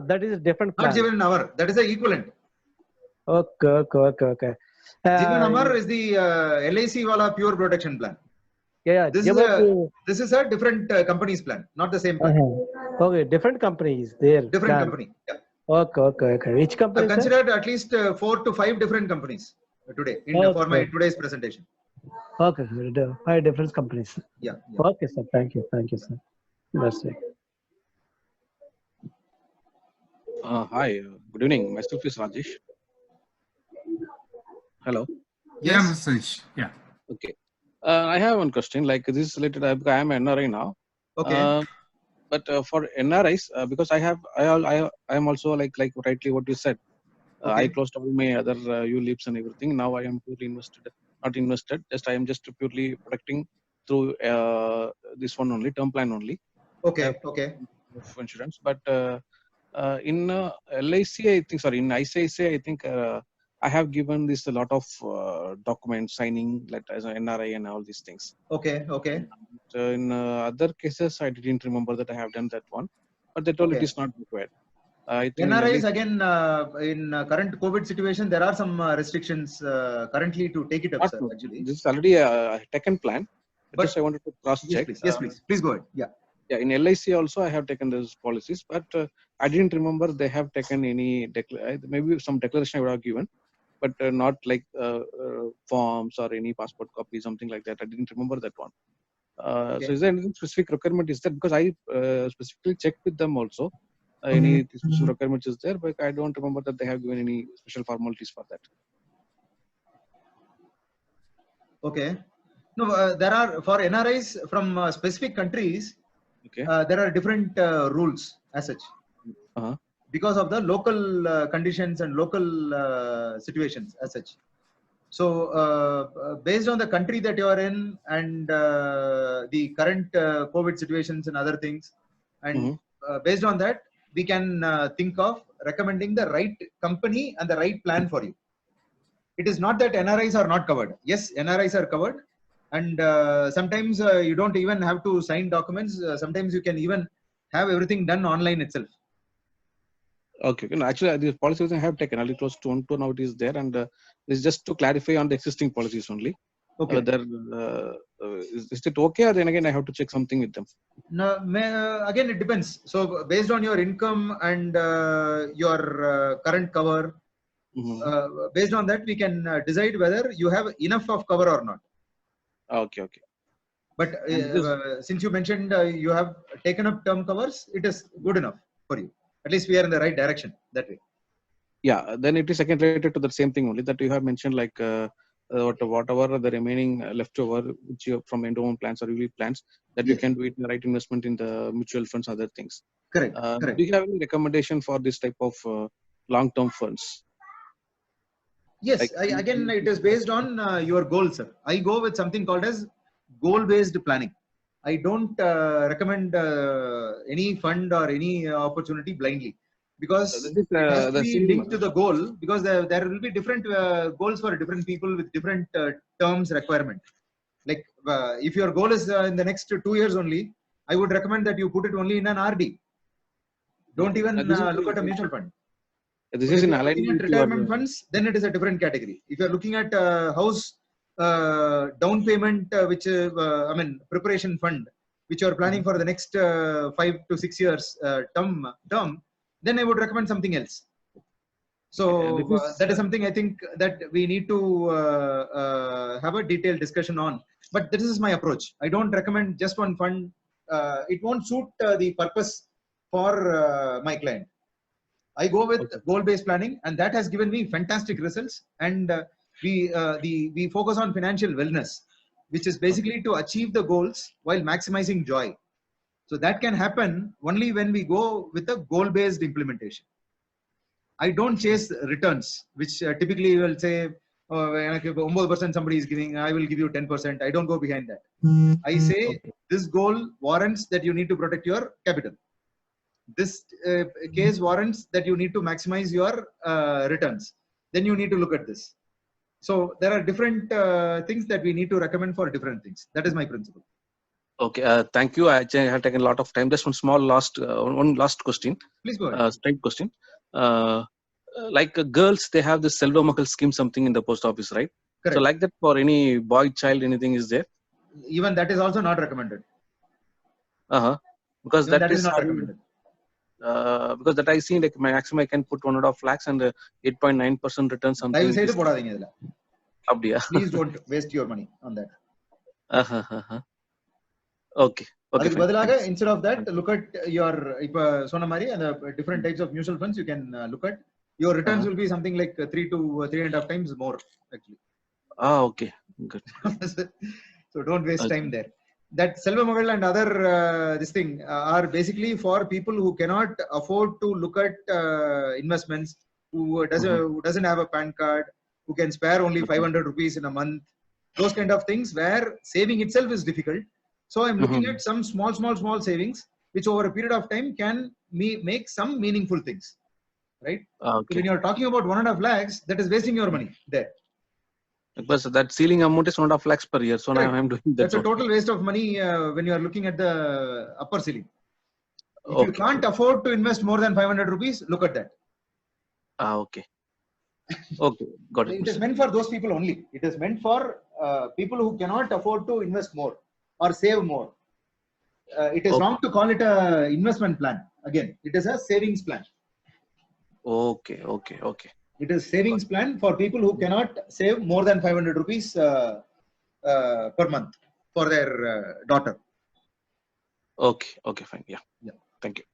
That is a different Not plan. Jeevan Amar. That is the equivalent. Okay. Jeevan Amar is the LIC wala pure protection plan. Yeah. This is a different company's plan, not the same plan. Okay, different companies there. Different company. Yeah. Okay. Which company, I've sir? considered at least 4 to 5 different companies today for my today's presentation. Okay, 5 different companies. Yeah. Okay, sir. Thank you, sir. That's it. Hi, good evening. Myself is Rajesh. Hello. Yeah, Mr. Satish. Yeah. Okay. I have one question. Like this is related. I am an NRI now. Okay. But for NRIs, because I am also like rightly what you said. I closed all my other ULIPs and everything. Now I am purely invested. Not invested. I am just purely protecting through this one only, term plan only. Okay. Of insurance, but in LIC, in ICICI, I think I have given this a lot of documents, signing letters, NRI, and all these things. Okay. In other cases, I didn't remember that I have done that one, but they told it is not required. I think NRIs again in current COVID situation, there are some restrictions currently to take it up, sir. Actually, this is already a taken plan. But just I wanted to cross check. Yes, please go ahead. Yeah, in LIC also I have taken those policies, but I didn't remember they have taken any maybe some declaration I would have given, but not like forms or any passport copy, something like that. I didn't remember that one. So is there any specific requirement? Is that because I specifically checked with them also? Any special requirements is there, but I don't remember that they have given any special formalities for that. Okay. No, there are for NRIs from specific countries. Okay. There are different rules as such because of the local conditions and local situations as such. So based on the country that you are in and the current COVID situations and other things, and based on that, we can think of recommending the right company and the right plan for you. It is not that NRIs are not covered. Yes, NRIs are covered. And sometimes you don't even have to sign documents. Sometimes you can even have everything done online itself. Okay. No, actually, the policies I have taken, I'll close to now it is there. And it's just to clarify on the existing policies only. Okay. Is it okay? Or then again, I have to check something with them? No, again, it depends. So based on your income and your current cover, based on that, we can decide whether you have enough of cover or not. Okay. But since you mentioned you have taken up term covers, it is good enough for you. At least we are in the right direction that way. Yeah, then it is again related to the same thing only that you have mentioned, like whatever the remaining leftover which you from endowment plans or ULIP plans that you can do it in the right investment in the mutual funds, other things. Correct. Do you have any recommendation for this type of long-term funds? Yes, again, it is based on your goals, sir. I go with something called as goal-based planning. I don't recommend any fund or any opportunity blindly because it has to be linked to the goal, because there will be different goals for different people with different terms requirement. Like if your goal is in the next 2 years only, I would recommend that you put it only in an RD. Don't even look at a mutual fund. This is in alignment with retirement funds, then it is a different category. If you are looking at house down payment, preparation fund, which you are planning for the next 5 to 6 years term, then I would recommend something else. So that is something I think that we need to have a detailed discussion on. But this is my approach. I don't recommend just one fund. It won't suit the purpose for my client. I go with goal-based planning, and that has given me fantastic results. And we focus on financial wellness, which is basically to achieve the goals while maximizing joy. So that can happen only when we go with a goal-based implementation. I don't chase returns, which typically will say, oh, 9% somebody is giving, I will give you 10%. I don't go behind that. I say this goal warrants that you need to protect your capital. this case warrants that you need to maximize your returns, then you need to look at this. So there are different things that we need to recommend for different things. That is my principle. Okay, thank you. I have taken a lot of time. Just one small one last question. Please go ahead. Straight question. Like girls, they have this Selva Makal scheme, something in the post office, right? Correct. So like that for any boy child, anything is there? Even that is also not recommended. Because Even that is is not having, recommended. because that I see like my maximum I can put 1.5 lakhs and 8.9% return something. I will say to போடாதீங்க இதுல. அப்படியா? Please don't waste your money on that. Okay. Okay. அதுக்கு பதிலாக instead of that, look at your இப்ப சொன்ன மாதிரி அந்த different types of mutual funds you can look at. Your returns will be something like 3 to 3.5 times more actually. Okay. Good. So don't waste time there. That Selva Magal and other this thing are basically for people who cannot afford to look at investments, who doesn't have a PAN card, who can spare only 500 rupees in a month, those kind of things where saving itself is difficult. So I'm looking at some small savings which over a period of time can make some meaningful things, right? Okay. So when you're talking about 1.5 lakhs, that is wasting your money there. Because that ceiling amount is 1.5 lakhs per year. So now I'm doing that. That's a total waste of money when you are looking at the upper ceiling. If you can't afford to invest more than 500 rupees, look at that. Okay. Okay, got it. It is meant for those people only. It is meant for people who cannot afford to invest more or save more. It is wrong to call it a investment plan. Again, it is a savings plan. Okay. It is savings plan for people who cannot save more than 500 rupees per month for their daughter. Okay, fine. Yeah. Thank you.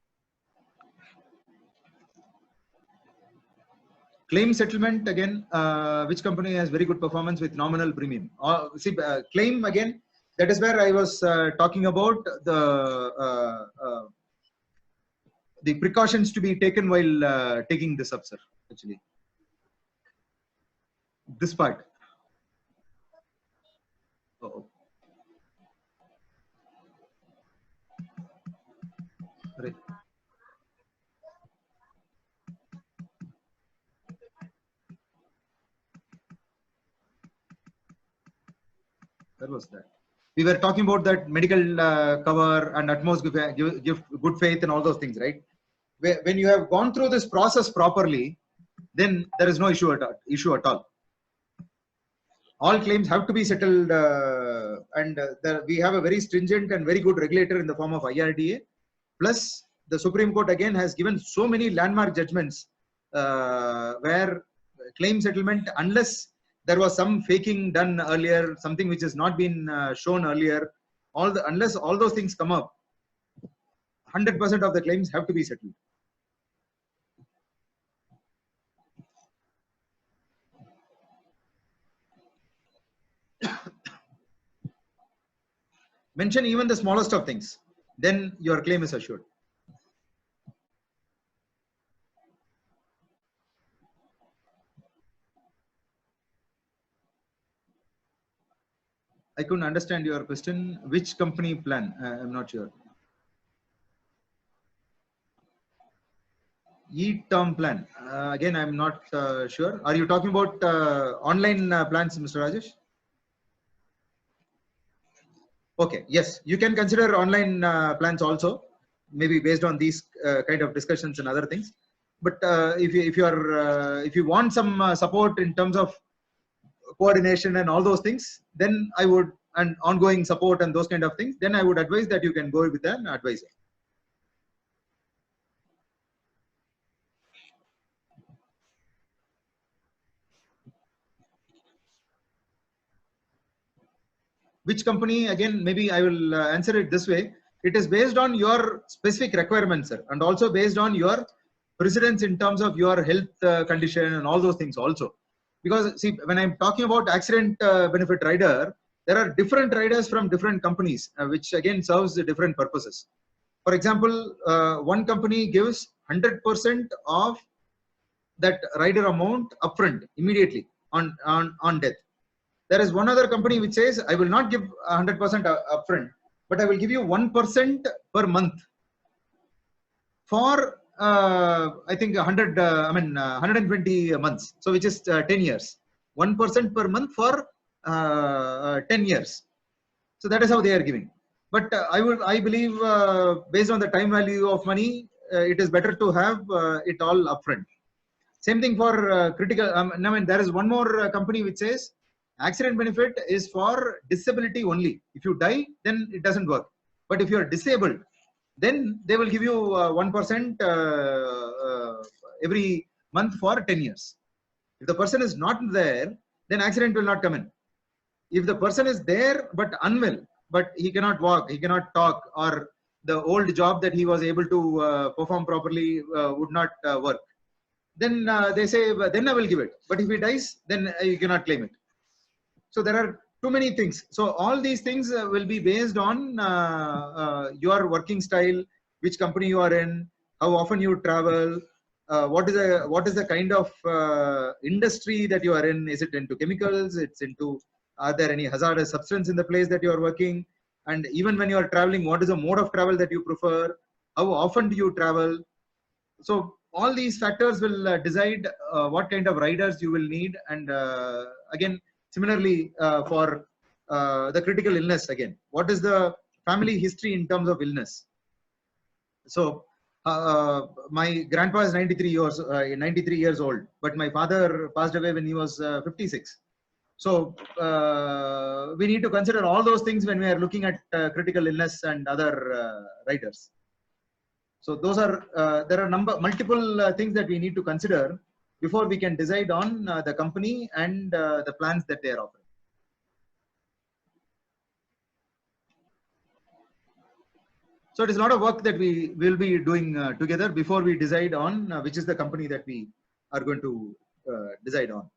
Claim settlement again, which company has very good performance with nominal premium? Claim again, that is where I was talking about the precautions to be taken while taking this up, sir. Actually, this part. Right. Where was that? We were talking about that medical cover and utmost give good faith and all those things, right? When you have gone through this process properly, then there is no issue at all. All claims have to be settled, and we have a very stringent and very good regulator in the form of IRDA. Plus, the Supreme Court again has given so many landmark judgments where claim settlement, unless there was some faking done earlier, something which has not been shown earlier, unless all those things come up, 100% of the claims have to be settled. Mention even the smallest of things, then your claim is assured. I couldn't understand your question. Which company plan? I'm not sure. E-term plan. Again, I'm not sure. Are you talking about online plans, Mr. Rajesh? Okay. Yes, you can consider online plans also, maybe based on these kind of discussions and other things. But if you want some support in terms of coordination and all those things, then I would, and ongoing support and those kind of things, then I would advise that you can go with an advisor. Which company? Again, maybe I will answer it this way. It is based on your specific requirements, sir, and also based on your precedence in terms of your health condition and all those things also. Because see, when I'm talking about accident benefit rider, there are different riders from different companies, which again serves different purposes. For example, one company gives 100% of that rider amount upfront immediately on death. There is one other company which says, I will not give 100% upfront, but I will give you 1% per month for I think 120 months. So which is 10 years. 1% per month for 10 years. So that is how they are giving. But I believe based on the time value of money, it is better to have it all upfront. Same thing for critical. There is one more company which says accident benefit is for disability only. If you die, then it doesn't work. But if you are disabled, then they will give you 1% every month for 10 years. If the person is not there, then accident will not come in. If the person is there but unwell, but he cannot walk, he cannot talk, or the old job that he was able to perform properly would not work, then they say, then I will give it. But if he dies, then you cannot claim it. So there are too many things. So all these things will be based on your working style, which company you are in, how often you travel, what is the kind of industry that you are in. Is it into chemicals? It's into, are there any hazardous substance in the place that you are working? And even when you are traveling, what is the mode of travel that you prefer? How often do you travel? So all these factors will decide what kind of riders you will need. And again, similarly for the critical illness, again, what is the family history in terms of illness? So my grandpa is 93 years old, but my father passed away when he was 56. So we need to consider all those things when we are looking at critical illness and other riders. So those are there are multiple things that we need to consider before we can decide on the company and the plans that they are offering. So it is a lot of work that we will be doing together before we decide on which is the company that we are going to decide on.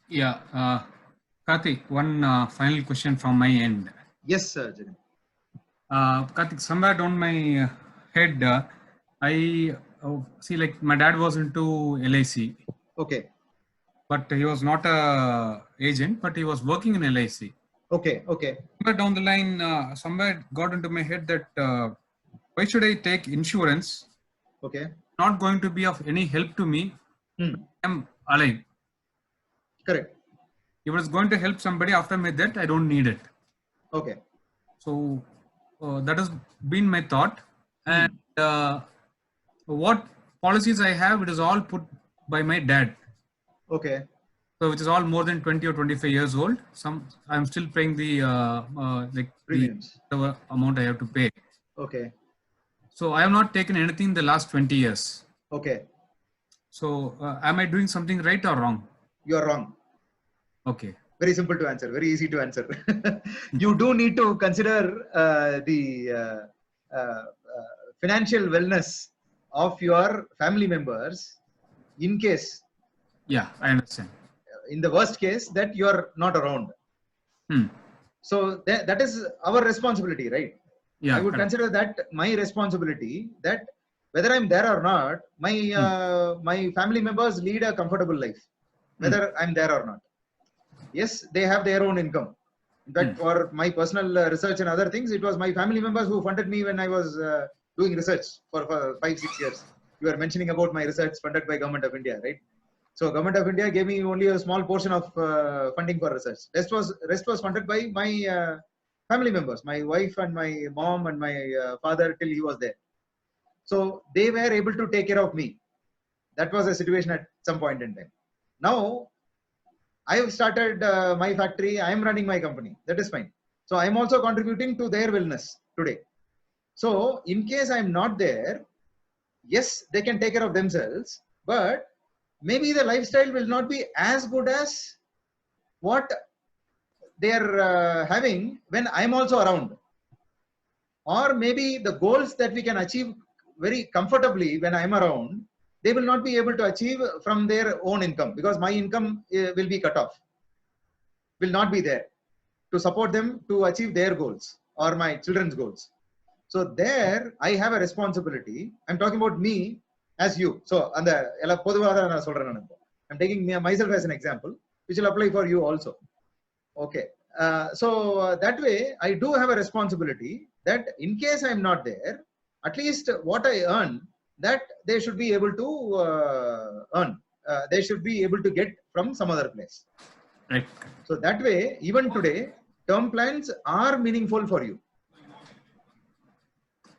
Yeah, Karthik, one final question from my end. Yes, sir. Karthik, somewhere down my head, I see, like, my dad was into LIC. Okay. But he was not a agent, but he was working in LIC. Okay. Okay. Somewhere down the line, somewhere got into my head that why should I take insurance? Okay. Not going to be of any help to me. I'm alive. Correct. If it is going to help somebody after my death, I don't need it. Okay. So that has been my thought. And what policies I have, it is all put by my dad. Okay. So which is all more than 20 or 25 years old. I'm still paying the premiums, the amount I have to pay. Okay. So I have not taken anything in the last 20 years. Okay. So am I doing something right or wrong? You are wrong. Okay. Very simple to answer. Very easy to answer. You do need to consider the financial wellness of your family members in case. Yeah, I understand. In the worst case that you are not around. So that is our responsibility, right? Yeah, I would consider that my responsibility, that whether I'm there or not, my family members lead a comfortable life, whether I'm there or not. Yes, they have their own income. In fact, for my personal research and other things, it was my family members who funded me when I was doing research for 5-6 years. You are mentioning about my research funded by Government of India, right? So Government of India gave me only a small portion of funding for research. Rest was funded by my family members, my wife and my mom and my father till he was there. So they were able to take care of me. That was the situation at some point in time. Now I have started my factory. I am running my company. That is fine. So I am also contributing to their wellness today. So in case I am not there, yes, they can take care of themselves, but maybe the lifestyle will not be as good as what they are having when I'm also around. Or maybe the goals that we can achieve very comfortably when I'm around, they will not be able to achieve from their own income, because my income will be cut off, will not be there to support them to achieve their goals or my children's goals. So there I have a responsibility. I'm talking about me as you. So I'm taking myself as an example. which will apply for you also. Okay. So that way, I do have a responsibility that in case I'm not there, at least what I earn, that they should be able to earn. They should be able to get from some other place. Right. So that way, even today, term plans are meaningful for you.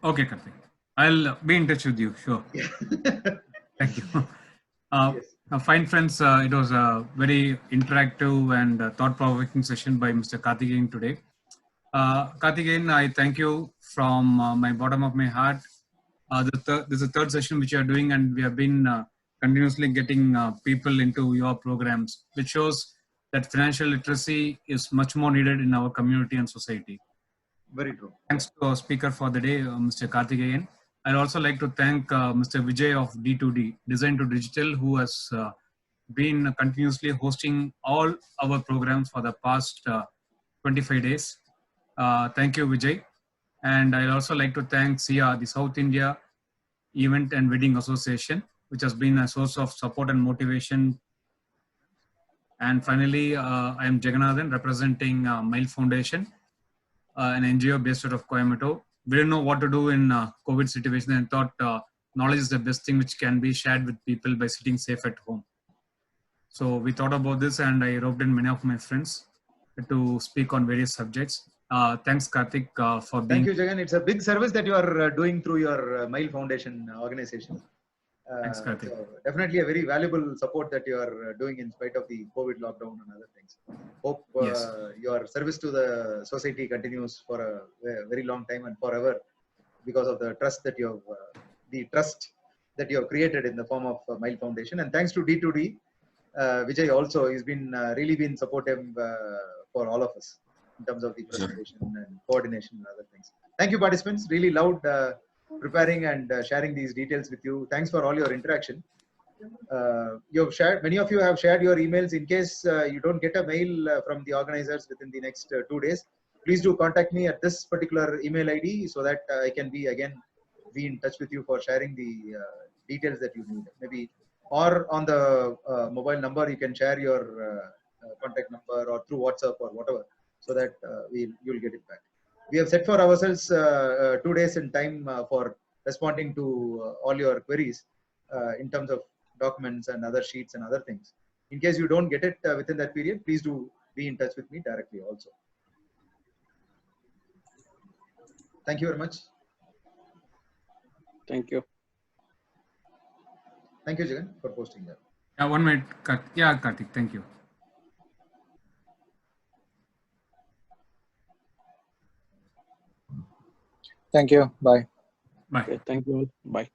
Okay, Karthik. I'll be in touch with you. Sure. Thank you. Yes. Fine, friends. It was a very interactive and thought-provoking session by Mr. Karthikeyan today. Karthikeyan, I thank you from my bottom of my heart. This is the third session which you are doing, and we have been continuously getting people into your programs, which shows that financial literacy is much more needed in our community and society. Very true. Thanks to our speaker for the day, Mr. Karthikeyan. I'd also like to thank Mr. Vijay of D2D, Design to Digital, who has been continuously hosting all our programs for the past 25 days. Thank you, Vijay. And I'd also like to thank SIA, the South India Event and Wedding Association, which has been a source of support and motivation. And finally, I am Jagannathan, representing Mile Foundation, an NGO based out of Coimbatore. We didn't know what to do in COVID situation, and thought knowledge is the best thing which can be shared with people by sitting safe at home. So we thought about this, and I roped in many of my friends to speak on various subjects. Thanks, Karthik, for being. Thank you, Jagan. It's a big service that you are doing through your Mile Foundation organization. Thanks, Karthik. So definitely a very valuable support that you are doing in spite of the COVID lockdown and other things. Hope Yes. your service to the society continues for a very long time and forever, because of the trust that you have created in the form of Mile Foundation. And thanks to D2D, Vijay also has been really been supportive for all of us in terms of the presentation and coordination and other things. Thank you, participants. Really loved preparing and sharing these details with you. Thanks for all your interaction. You have shared, many of you have shared your emails. In case you don't get a mail from the organizers within the next 2 days, please do contact me at this particular email ID, so that I can be in touch with you for sharing the details that you need. Maybe, or on the mobile number, you can share your contact number, or through WhatsApp or whatever, so that you'll get it back. We have set for ourselves 2 days in time for responding to all your queries in terms of documents and other sheets and other things. In case you don't get it within that period, please do be in touch with me directly also. Thank you very much. Thank you. Thank you, Jagan, for posting that. Yeah, 1 minute. Yeah, Karthik, thank you. Thank you. Bye. Bye. Okay, thank you all. Bye.